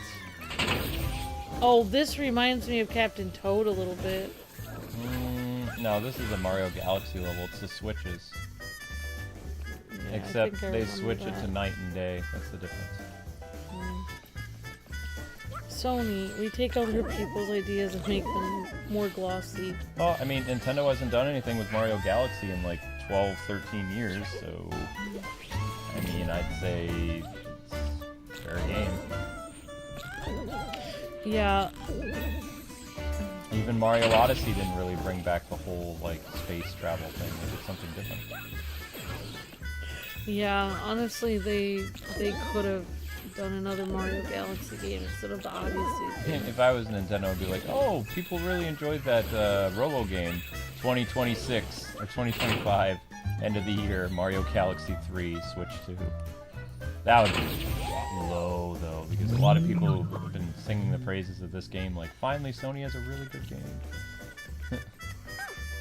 Oh, this reminds me of Captain Toad a little bit. No, this is a Mario Galaxy level. It's the switches. Yeah, Except they switch it to night and day. That's the difference. Sony, we take other people's ideas and make them more glossy. Well, I mean, Nintendo hasn't done anything with Mario Galaxy in like 12, 13 years, so... I mean, I'd say... it's fair game. Yeah. Even Mario Odyssey didn't really bring back the whole, like, space travel thing. They did something different. Yeah, honestly, they could have done another Mario Galaxy game instead of the Odyssey. If I was Nintendo, I'd be like, oh, people really enjoyed that Robo game. 2026 or 2025, end of the year, Mario Galaxy 3 Switch 2. That would be low, though, because a lot of people have been singing the praises of this game, like, finally, Sony has a really good game.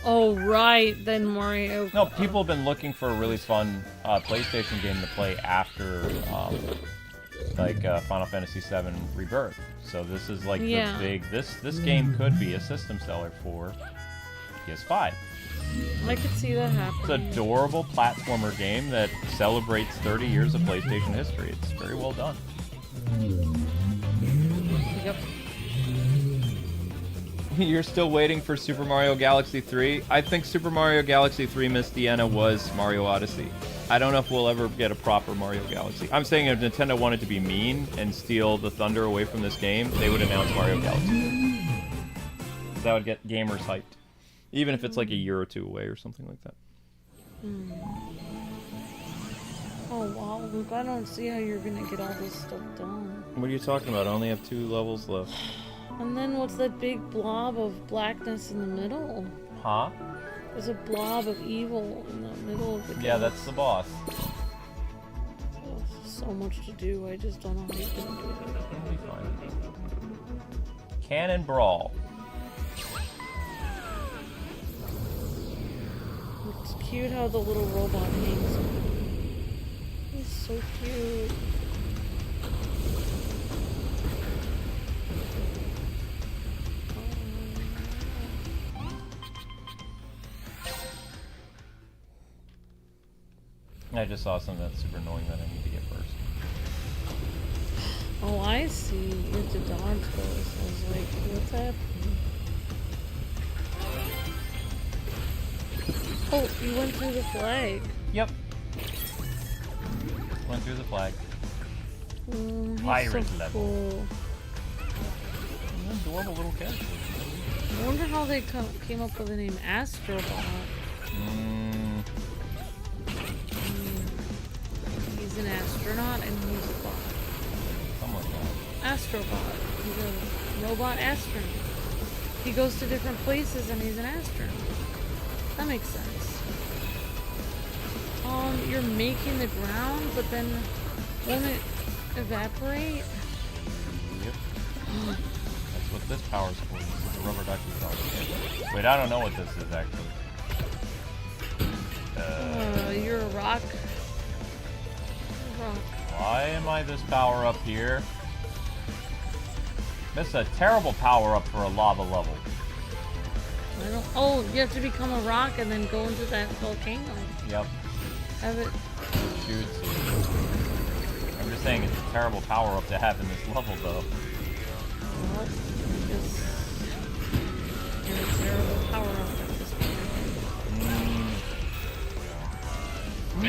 Oh, right, then Mario... No, people have been looking for a really fun PlayStation game to play after, Final Fantasy VII Rebirth. So this is like the big... This game could be a system seller for PS5. I could see that happening. It's an adorable platformer game that celebrates 30 years of PlayStation history. It's very well done. Yep. You're still waiting for Super Mario Galaxy 3? I think Super Mario Galaxy 3 Miss Deanna was Mario Odyssey. I don't know if we'll ever get a proper Mario Galaxy. I'm saying if Nintendo wanted to be mean and steal the thunder away from this game, they would announce Mario Galaxy 3. That would get gamers hyped. Even if it's like a year or two away or something like that. Oh wow, Luke, I don't see how you're gonna get all this stuff done. What are you talking about? I only have 2 levels left. And then what's that big blob of blackness in the middle? Huh? There's a blob of evil in the middle of the game. Yeah, that's the boss. Oh, so much to do, I just don't know how you're gonna do it. It'll be fine. Canon Brawl. It's cute how the little robot hangs. He's so cute. I just saw something that's super annoying that I need to get first. Oh, I see. You have to dodge those. I was like, what's happening? Oh, you went through the flag. Yep. Went through the flag. Pirate so level. Cool. An adorable little character. I wonder how they came up with the name Astrobot. He's an astronaut and he's a bot. Something like that. Astrobot. He's a robot astronaut. He goes to different places and he's an astronaut. That makes sense. You're making the ground, but then won't it evaporate? Yep. That's what this power's for. This is the rubber ducky power. Wait, I don't know what this is actually. You're a rock. Why am I this power up here? This is a terrible power up for a lava level. I don't. Oh, you have to become a rock and then go into that volcano. Yep. Have it. Shoots. I'm just saying it's a terrible power up to have in this level, though. Well, just a terrible power up at this point.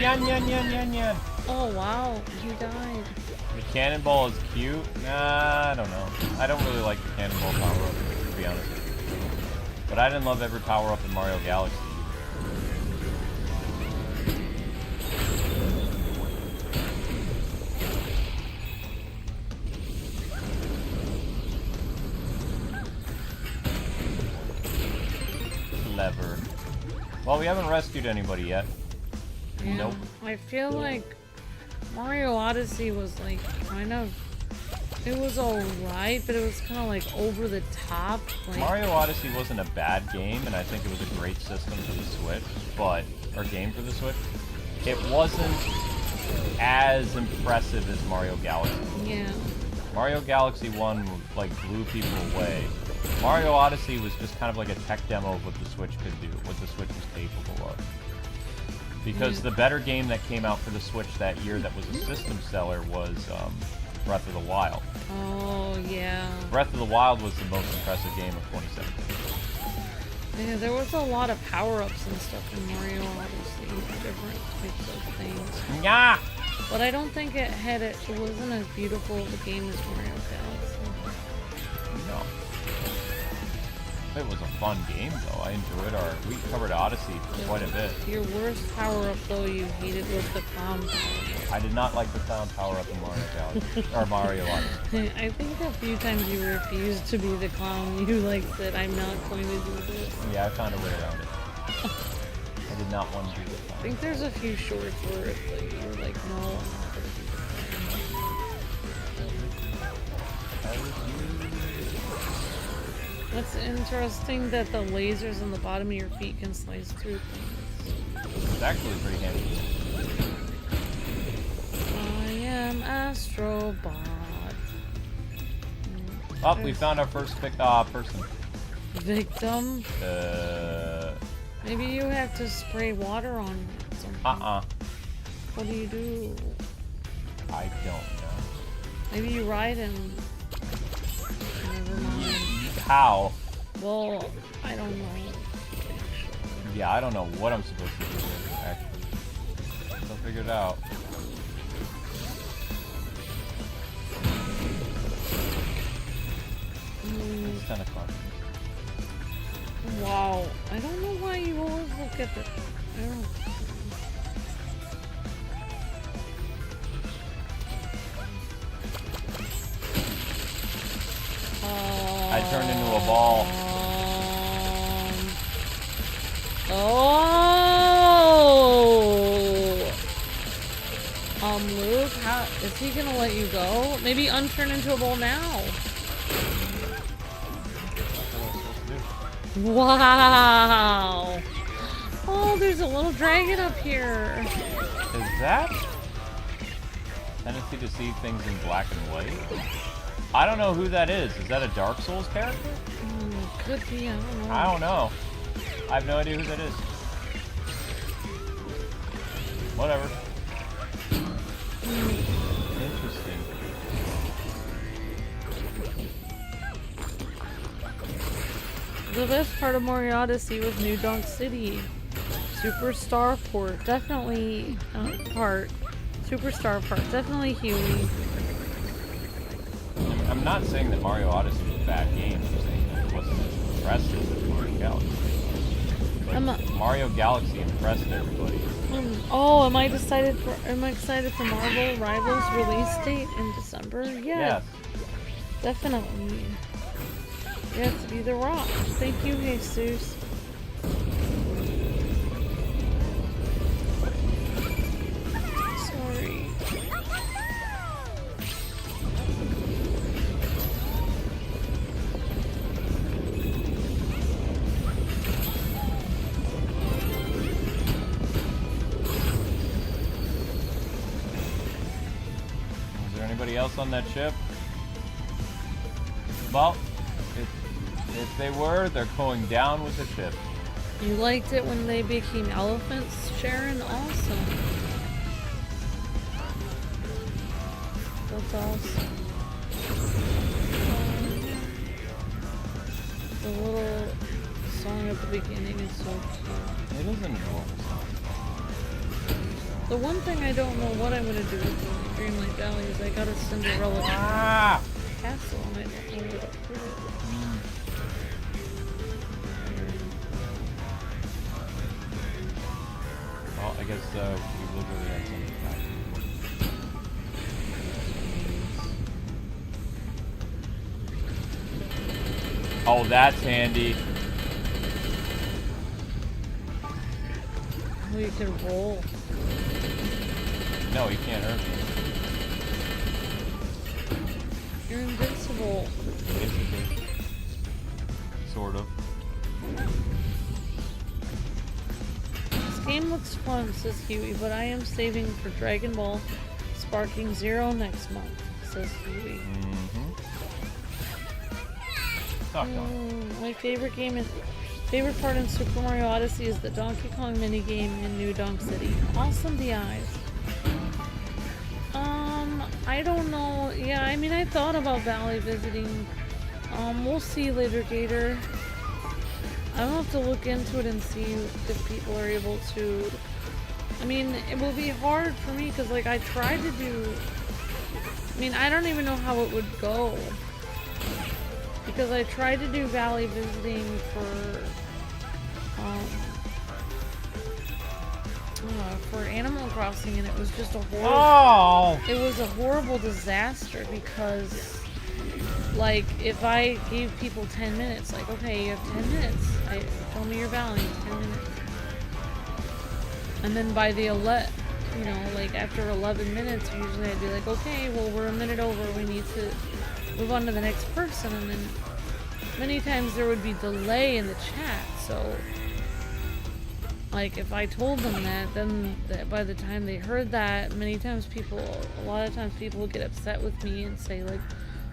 Yan, yan, yan, yan, yan. Oh, wow. You died. The cannonball is cute. Nah, I don't know. I don't really like the cannonball power-up, to be honest. But I didn't love every power-up in Mario Galaxy. Lever. Well, we haven't rescued anybody yet. Yeah, Nope. I feel like Mario Odyssey was like kind of, it was alright, but it was kind of like over the top. Like, Mario Odyssey wasn't a bad game, and I think it was a great system for the Switch, but, or game for the Switch. It wasn't as impressive as Mario Galaxy. yeah. Mario Galaxy 1, like, blew people away. Mario Odyssey was just kind of like a tech demo of what the Switch could do, what the Switch was capable of. Because the better game that came out for the Switch that year that was a system seller was Breath of the Wild. Oh, yeah. Breath of the Wild was the most impressive game of 2017. Yeah, there was a lot of power-ups and stuff in Mario Odyssey, different types of things. Yeah. But I don't think it wasn't as beautiful of a game as Mario Galaxy. No. It was a fun game, though. I enjoyed we covered Odyssey for quite a bit. Your worst power-up, though, you hated was the clown power-up. I did not like the clown power-up in Mario Galaxy, or Mario Odyssey. I think a few times you refused to be the clown. You like said, I'm not going to do this. Yeah, I found a way around it. I did not want to do this. I think there's a few shorts where it's like, you're like, no, I'm not going to do this. That's interesting that the lasers on the bottom of your feet can slice through things. It's actually pretty handy. I am Astro Bot. Oh, we found our first person. Victim? Maybe you have to spray water on it. What do you do? I don't know. Maybe you ride him. Never mind. How? Well, I don't know. Yeah, I don't know what I'm supposed to do here, actually. I'll figure it out. It's 10 o'clock. Wow. I don't know why you always look at the... I don't... I turned into a ball. Luke, how is he gonna let you go? Maybe unturn into a ball now. Wow. Oh, there's a little dragon up here. Is that tendency to see things in black and white? I don't know who that is. Is that a Dark Souls character? Could be, I don't know. I don't know. I have no idea who that is. Whatever. Interesting. The best part of Mario Odyssey was New Donk City. Superstar Port. Definitely Superstar part. Definitely Huey. I'm not saying that Mario Odyssey was a bad game. I'm saying that it wasn't as impressive as Mario Galaxy. Mario Galaxy impressed everybody. Oh, am I excited for Marvel Rivals release date in December? Yes. Definitely. You have to be the Rock. Thank you, Jesus. Sorry. Is there anybody else on that ship? Well, if they were, they're going down with the ship. You liked it when they became elephants, Sharon? Awesome. That's awesome. The little song at the beginning is so cute. It is an adorable song. The one thing I don't know what I'm gonna do with the Dreamlight Valley is I got a Cinderella castle and I don't know where to put it. Well, I guess we literally have something back. Oh, that's handy. Oh, you can roll. No, he can't hurt me. You're invincible. Basically. Sort of. This game looks fun, says Huey, but I am saving for Dragon Ball Sparking Zero next month, says Huey. My favorite part in Super Mario Odyssey is the Donkey Kong minigame in New Donk City. Awesome the eyes. I don't know. Yeah, I mean, I thought about Valley visiting. We'll see later, Gator. I'll have to look into it and see if people are able to. I mean, it will be hard for me because, like, I tried to do. I mean, I don't even know how it would go. Because I tried to do Valley visiting for Animal Crossing, and it was just a horrible. It was a horrible disaster because, like, if I gave people 10 minutes, like, okay, you have 10 minutes. Tell me your Valley in 10 minutes. And then by the like after 11 minutes, usually I'd be like, okay, well, we're a minute over. We need to move on to the next person, and then many times there would be delay in the chat, so like if I told them that, then by the time they heard that, a lot of times people would get upset with me and say like,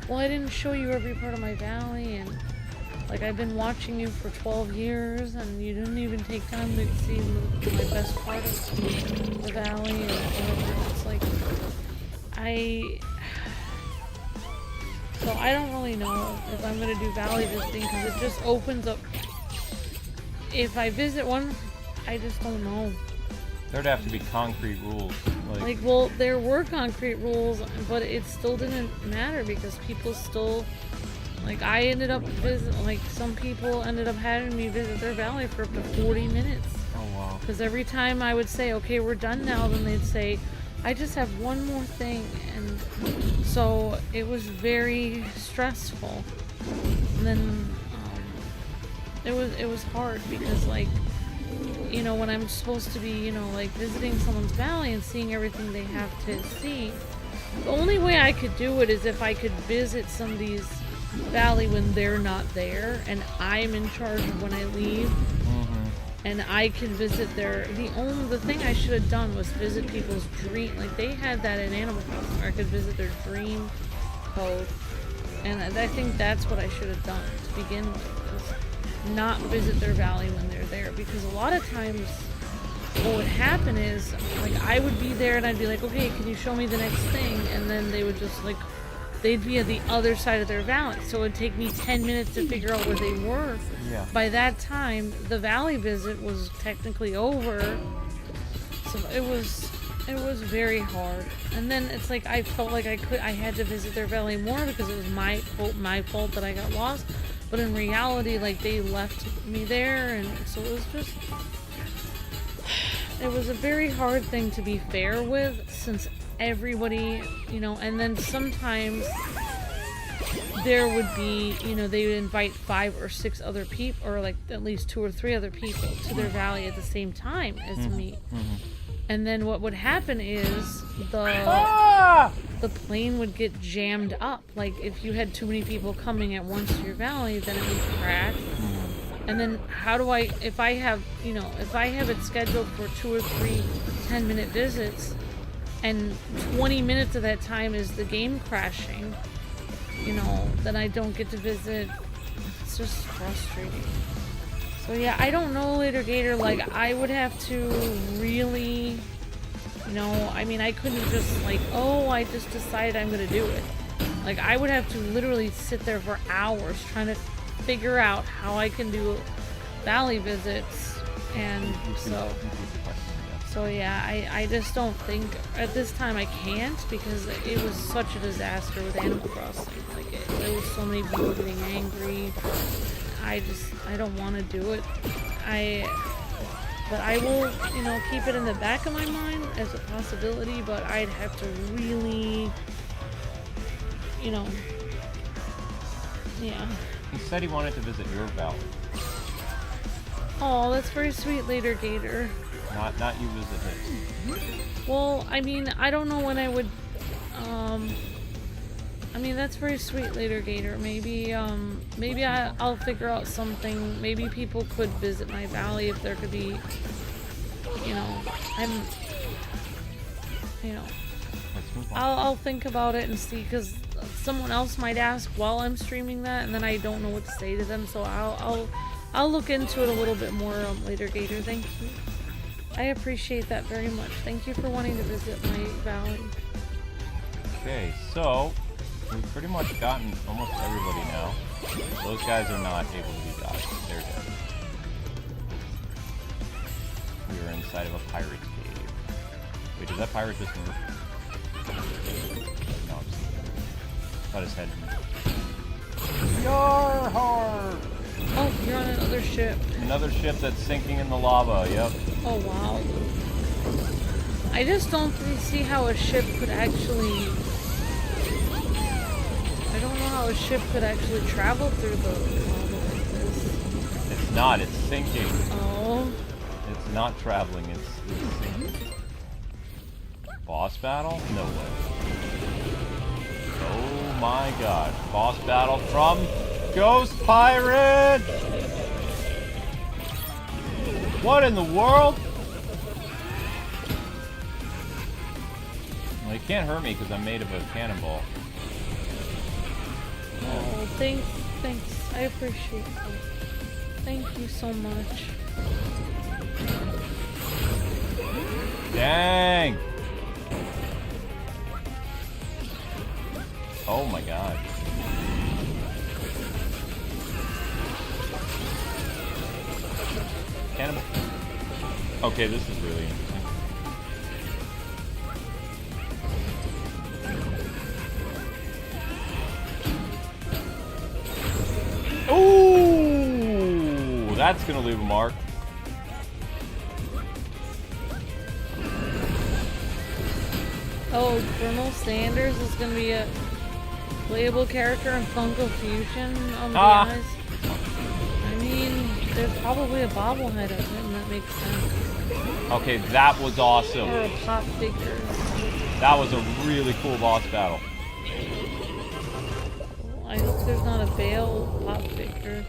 well, I didn't show you every part of my Valley, and like I've been watching you for 12 years and you didn't even take time to see my best part of the Valley, and it's like so I don't really know if I'm going to do Valley visiting because it just opens up. If I visit one, I just don't know. There'd have to be concrete rules. Like, well, there were concrete rules, but it still didn't matter because people still, like, I ended up some people ended up having me visit their Valley for up to 40 minutes. Oh, wow. Because every time I would say, okay, we're done now, then they'd say, I just have one more thing, and so it was very stressful. And then it was hard because, like, you know, when I'm supposed to be, you know, like visiting someone's Valley and seeing everything they have to see, the only way I could do it is if I could visit somebody's Valley when they're not there and I'm in charge of when I leave. And I can visit the thing I should have done was visit people's dream, like they had that in Animal Crossing where I could visit their dream code, and I think that's what I should have done to begin with, was not visit their Valley when they're there, because a lot of times what would happen is, like, I would be there and I'd be like, okay, can you show me the next thing, and then they would just, like, they'd be at the other side of their Valley, so it would take me 10 minutes to figure out where they were. Yeah. By that time, the Valley visit was technically over, so it was very hard. And then it's like I felt like I had to visit their Valley more because it was my fault that I got lost. But in reality, like, they left me there, and so it was a very hard thing to be fair with, since everybody, you know, and then sometimes there would be, you know, they would invite 5 or 6 other people, or like at least 2 or 3 other people to their Valley at the same time as me. And then what would happen is the plane would get jammed up. Like, if you had too many people coming at once to your Valley, then it would crash. And then if I have it scheduled for 2 or 3 10-minute visits, and 20 minutes of that time is the game crashing, you know, then I don't get to visit. It's just frustrating. So yeah, I don't know, Later Gator, like, I would have to really, you know, I mean, I couldn't just, like, oh, I just decided I'm gonna do it. Like, I would have to literally sit there for hours trying to figure out how I can do Valley visits, and So yeah, I just don't think at this time I can't, because it was such a disaster with Animal Crossing. Like there was so many people getting angry. I don't want to do it. But I will, you know, keep it in the back of my mind as a possibility, but I'd have to really, you know, yeah. He said he wanted to visit your valley. Oh, that's very sweet, Later Gator. Not you visit his. Well, I mean, I don't know when I would, I mean, that's very sweet, Later Gator. Maybe, maybe I'll figure out something. Maybe people could visit my valley if there could be, you know, you know, Let's move on. I'll think about it and see, because someone else might ask while I'm streaming that, and then I don't know what to say to them, so I'll look into it a little bit more, Later Gator. Thank you. I appreciate that very much. Thank you for wanting to visit my valley. Okay, so we've pretty much gotten almost everybody now. Those guys are not able to be got. They're dead. We are inside of a pirate's cave. Wait, did that pirate just move? No, I'm just thought his head moved. Yar-har! Oh, you're on another ship. Another ship that's sinking in the lava, yep. Oh, wow. I just don't see how a ship could actually... I don't know how a ship could actually travel through the lava like this. It's not, it's sinking. Oh. It's not traveling, it's sinking. Boss battle? No way. Oh my god. Boss battle from Ghost Pirate! What in the world? Well, you can't hurt me because I'm made of a cannonball. Oh, thanks. I appreciate that. Thank you so much. Dang! Oh my god. Cannibal. Okay, this is really interesting. Ooh, that's gonna leave a mark. Oh, Colonel Sanders is gonna be a playable character in Funko Fusion on the eyes. I mean, there's probably a bobblehead of him, that makes sense. Okay, that was awesome. Or a pop figure. That was a really cool boss battle. I hope there's not a Bale pop figure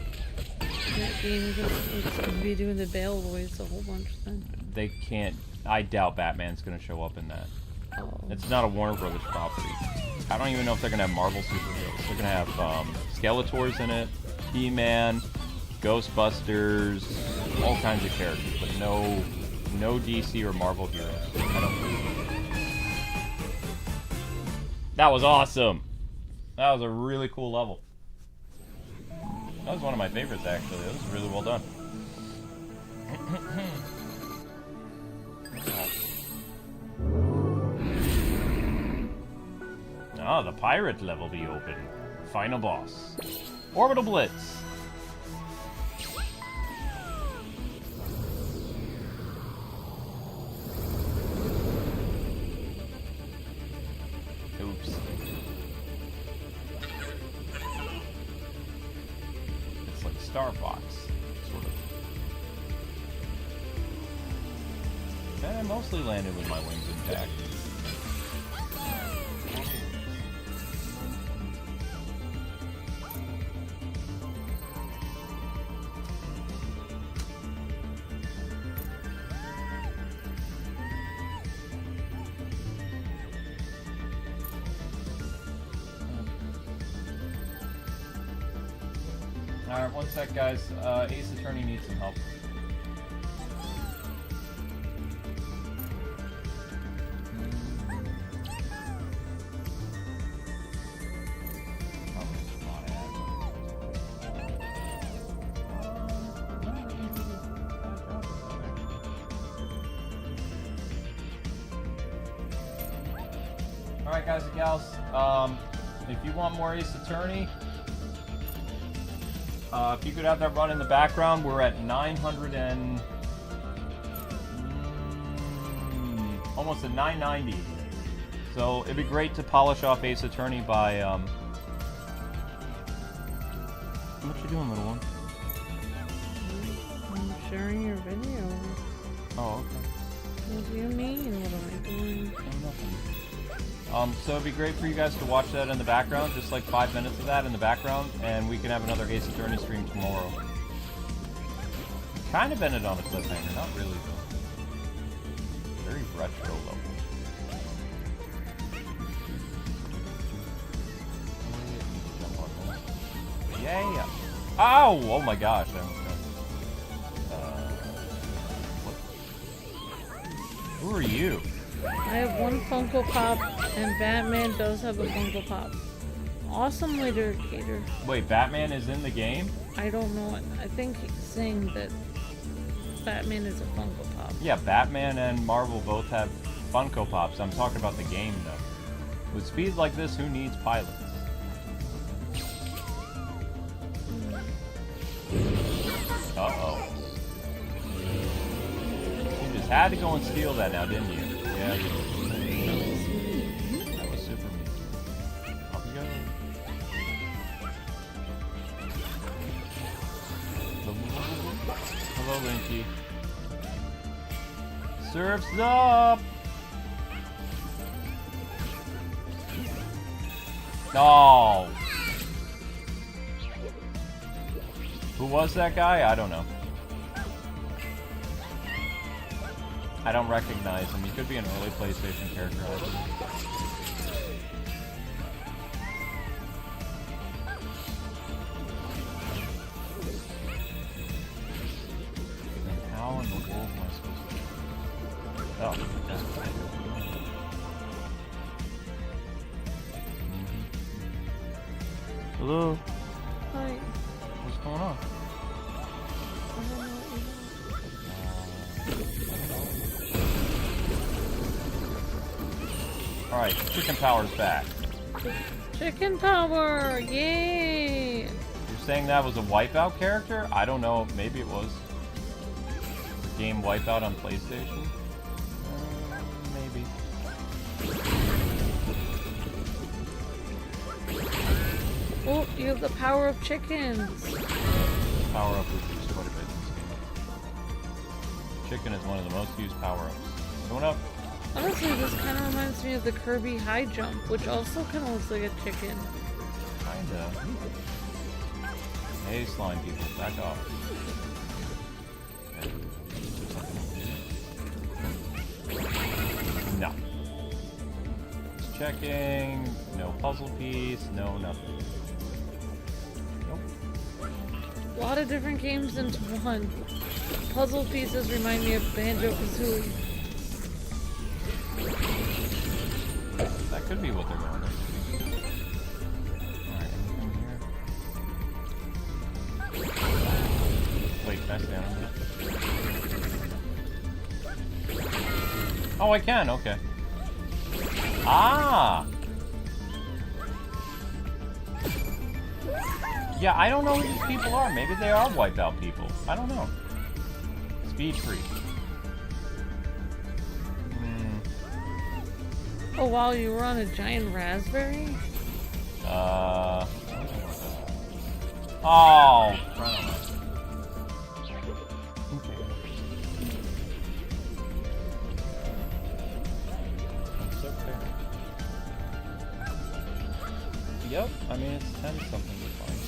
in that game, because it's going to be doing the Bale voice a whole bunch then. They can't... I doubt Batman's gonna show up in that. Oh. It's not a Warner Brothers property. I don't even know if they're gonna have Marvel superheroes. They're gonna have Skeletors in it, He-Man, Ghostbusters, all kinds of characters, but no DC or Marvel heroes. I don't believe it. That was awesome. That was a really cool level. That was one of my favorites, actually. That was really well done. Ah, the pirate level be open. Final boss. Orbital Blitz. Oops. It's like Star Fox, sort of. And I mostly landed with my wings intact. Alright, one sec, guys. Ace Attorney needs some help. Alright, guys and gals. If you want more Ace Attorney, if you could have that run in the background, we're at 900 and... almost at 990. So it'd be great to polish off Ace Attorney by... What you doing, little one? I'm sharing your video. Oh, okay. What do you mean? What am I doing? Oh, nothing. So it'd be great for you guys to watch that in the background, just like 5 minutes of that in the background, and we can have another Ace Attorney stream tomorrow. Kind of ended on a cliffhanger, not really though. Very retro level. Yeah. Ow! Oh my gosh, I almost got what? Who are you? I have one Funko Pop, and Batman does have a Funko Pop. Awesome later, Gator. Wait, Batman is in the game? I don't know. I think he's saying that Batman is a Funko Pop. Yeah, Batman and Marvel both have Funko Pops. I'm talking about the game, though. With speeds like this, who needs pilots? Uh-oh. You just had to go and steal that now, didn't you? Yeah. That was super mean. Off we go. Hello, Linky. Surf's up! No! Who was that guy? I don't know. I don't recognize him. He could be an early PlayStation character. I think. And how in the world am I supposed to... Oh, just fine. Hello? Hi. What's going on? I don't know what you Alright, Chicken Power's back. Chicken Power! Yay! You're saying that was a Wipeout character? I don't know. Maybe it was. The game Wipeout on PlayStation? Maybe. Oh, you have the power of chickens. Power up is used quite a bit in this game. Chicken is one of the most used power-ups. Going up. Honestly, this kind of reminds me of the Kirby high jump, which also kind of looks like a chicken. Kinda. Hey, slime people, back off. Okay. No. Just checking. No puzzle piece. No nothing. Nope. A lot of different games into one. Puzzle pieces remind me of Banjo-Kazooie. That could be what they're going for. Alright, anything here? Wait, can I stand on that? Oh, I can, okay. Ah! Yeah, I don't know who these people are. Maybe they are Wipeout people. I don't know. Speed freak. Oh wow, you were on a giant raspberry? Oh, It's okay. Yep, I mean it's 10 something, we're fine.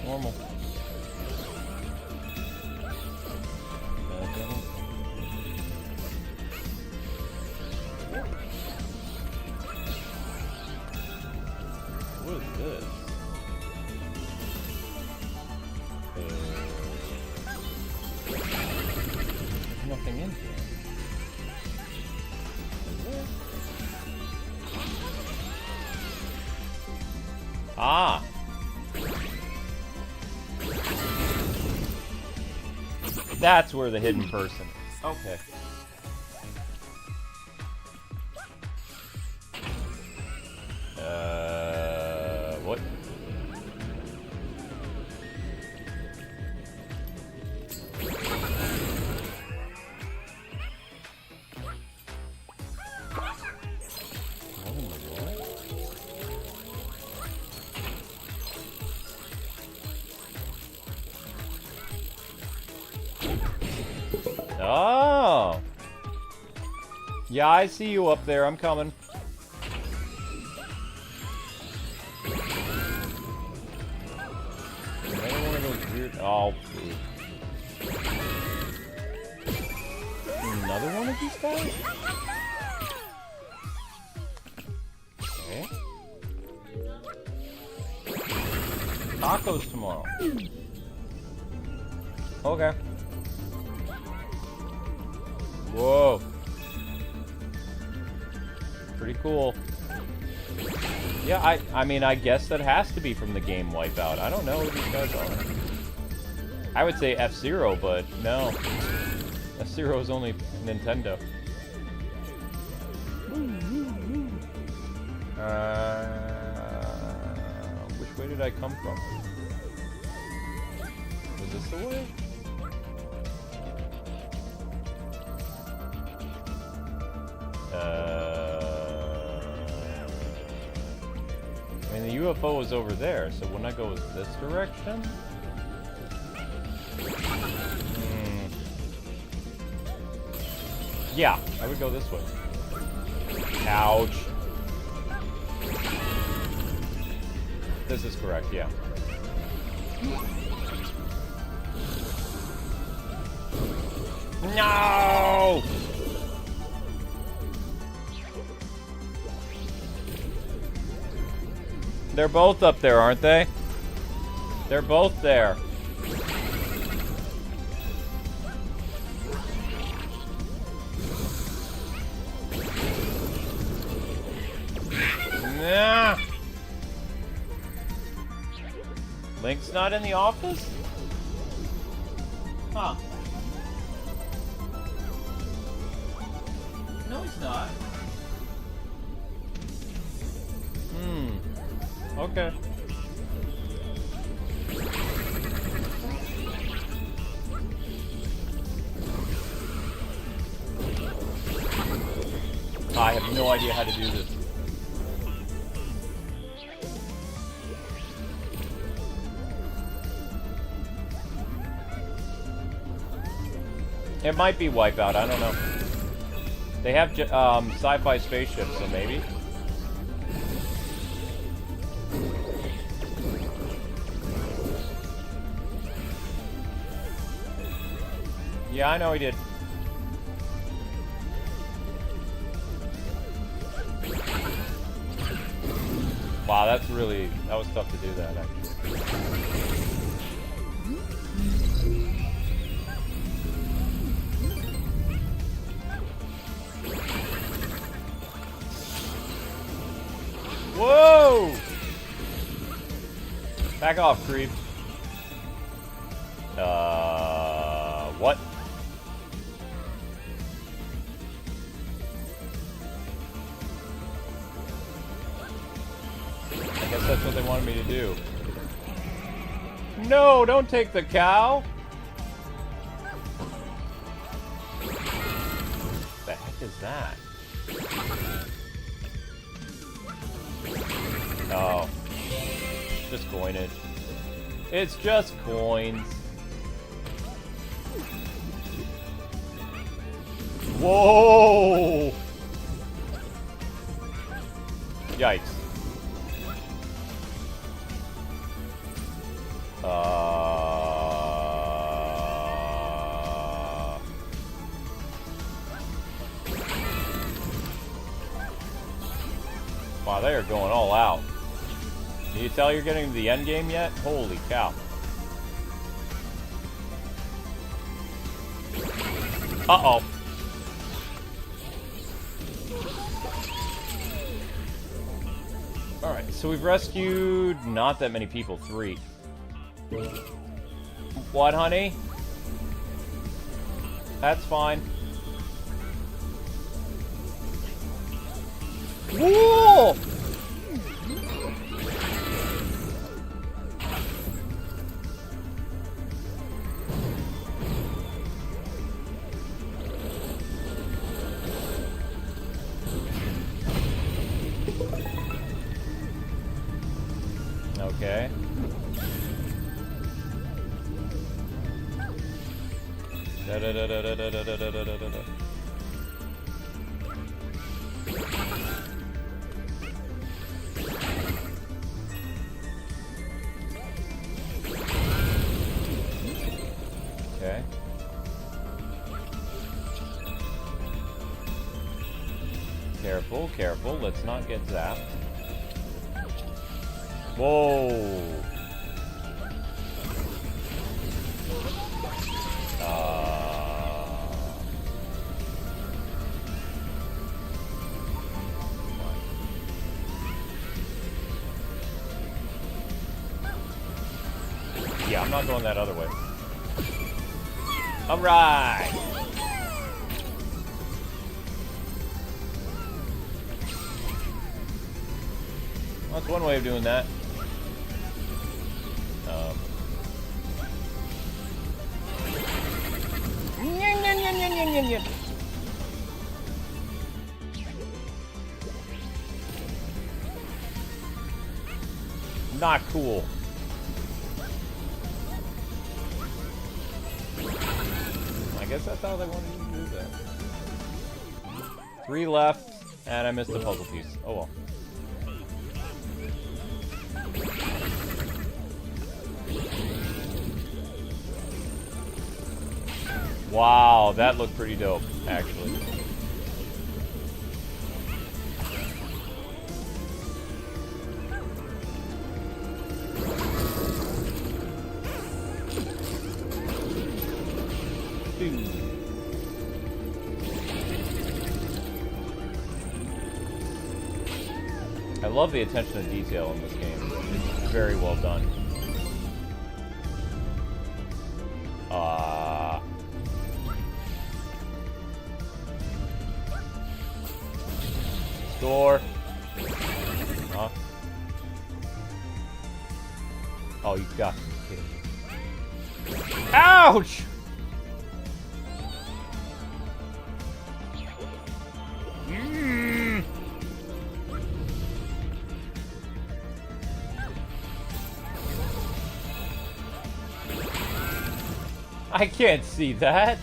Normal. What is this? There's nothing in here. Is there? Ah! That's where the hidden person is. Okay. Oh! Yeah, I see you up there. I'm coming. Another one of those weird... Oh, food. Another one of these guys? Okay. Tacos tomorrow. Okay. Whoa. Pretty cool. Yeah, I mean, I guess that has to be from the game Wipeout. I don't know who these guys are. I would say F-Zero, but no. F-Zero is only Nintendo. Which way did I come from? Was this the way? I mean, the UFO was over there, so wouldn't I go this direction? Yeah, I would go this way. Ouch. This is correct, yeah. No! They're both up there, aren't they? They're both there. Nah. Link's not in the office? Huh. No, he's not. Okay. I have no idea how to do this. It might be Wipeout, I don't know. They have sci-fi spaceships, so maybe. Yeah, I know he did. Wow, that was tough to do that, actually. Whoa! Back off, creep. What? I guess that's what they wanted me to do. No, don't take the cow! What the heck is that? Oh. Just coinage. It's just coins. Whoa! Yikes. Wow, they are going all out. Can you tell you're getting to the end game yet? Holy cow. Uh-oh. Alright, so we've rescued not that many people. 3. What, honey? That's fine. Whoa! Okay. Da-da-da-da-da-da-da-da-da-da. Okay. Careful, careful. Let's not get zapped. Whoa! Yeah, I'm not going that other way. Alright! That's one way of doing that. Not cool. I guess that's how they wanted you to do that. 3 left, and I missed the puzzle piece. Oh well. Wow, that looked pretty dope, actually. I love the attention to detail in this game. It's very well done. Door. Huh? Oh, you got me kidding me. Ouch! I can't see that.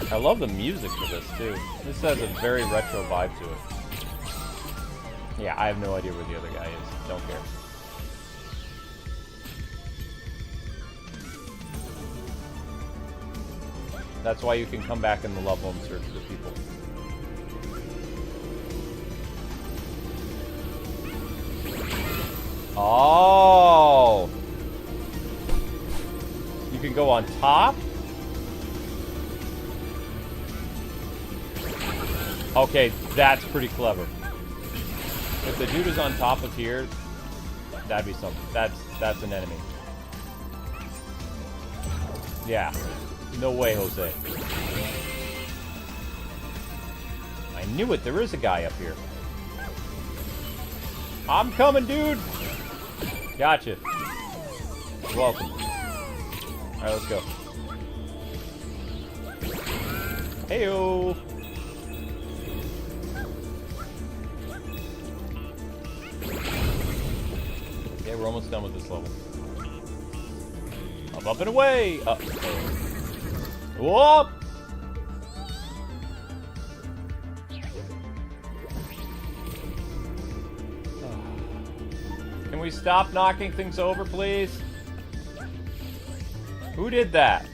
I love the music for this too. This has a very retro vibe to it. Yeah, I have no idea where the other guy is. Don't care. That's why you can come back in the level and search for people. Oh! You can go on top? Okay, that's pretty clever. If the dude is on top of here, that'd be something. That's an enemy. Yeah. No way, Jose. I knew it. There is a guy up here. I'm coming, dude! Gotcha. You're welcome. Alright, let's go. Heyo! Okay, we're almost done with this level. Up and away! Up. Whoop! Can we stop knocking things over, please? Who did that?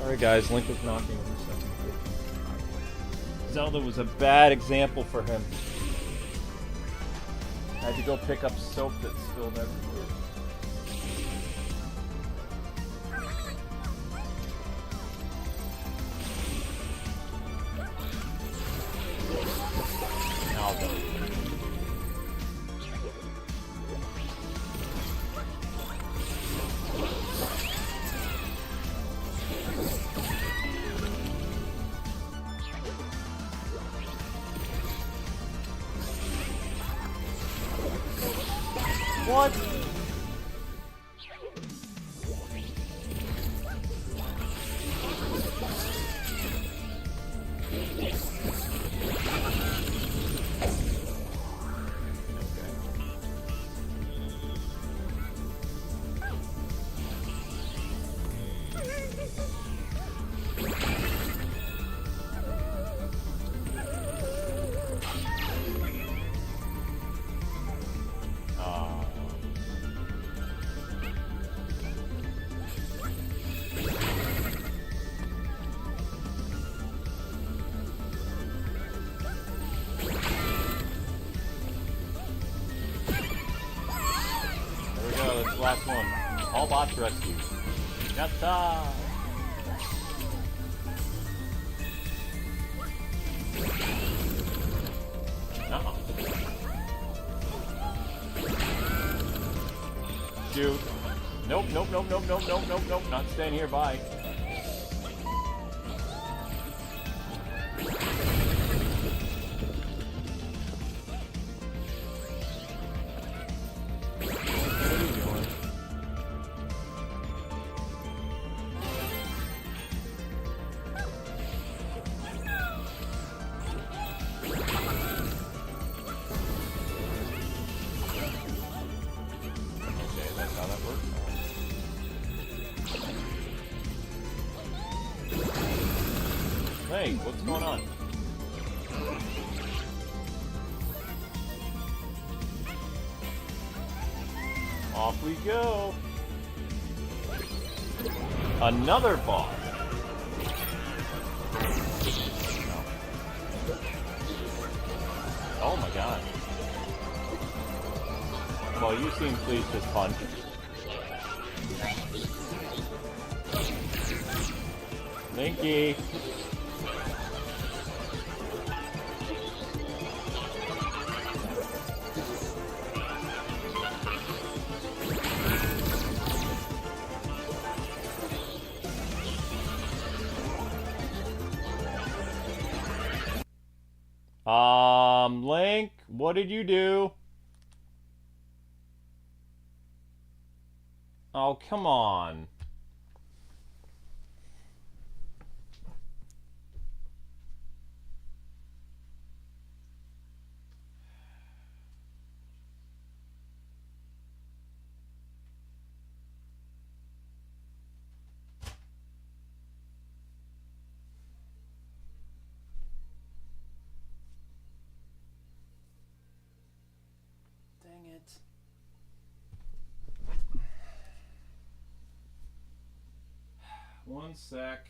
Sorry guys, Link was knocking on the second floor. Zelda was a bad example for him. I had to go pick up soap that spilled everywhere. Now though. What? Last one. All bots rescued. Yatta! Uh-oh. Shoot. Nope, nope, nope, nope, nope, nope, nope, nope. Not staying here, bye. Hey, what's going on? Off we go. Another boss. Oh my god. Well, you seem pleased to punch. Linky. Link, what did you do? Oh, come on. Dang it. One sec.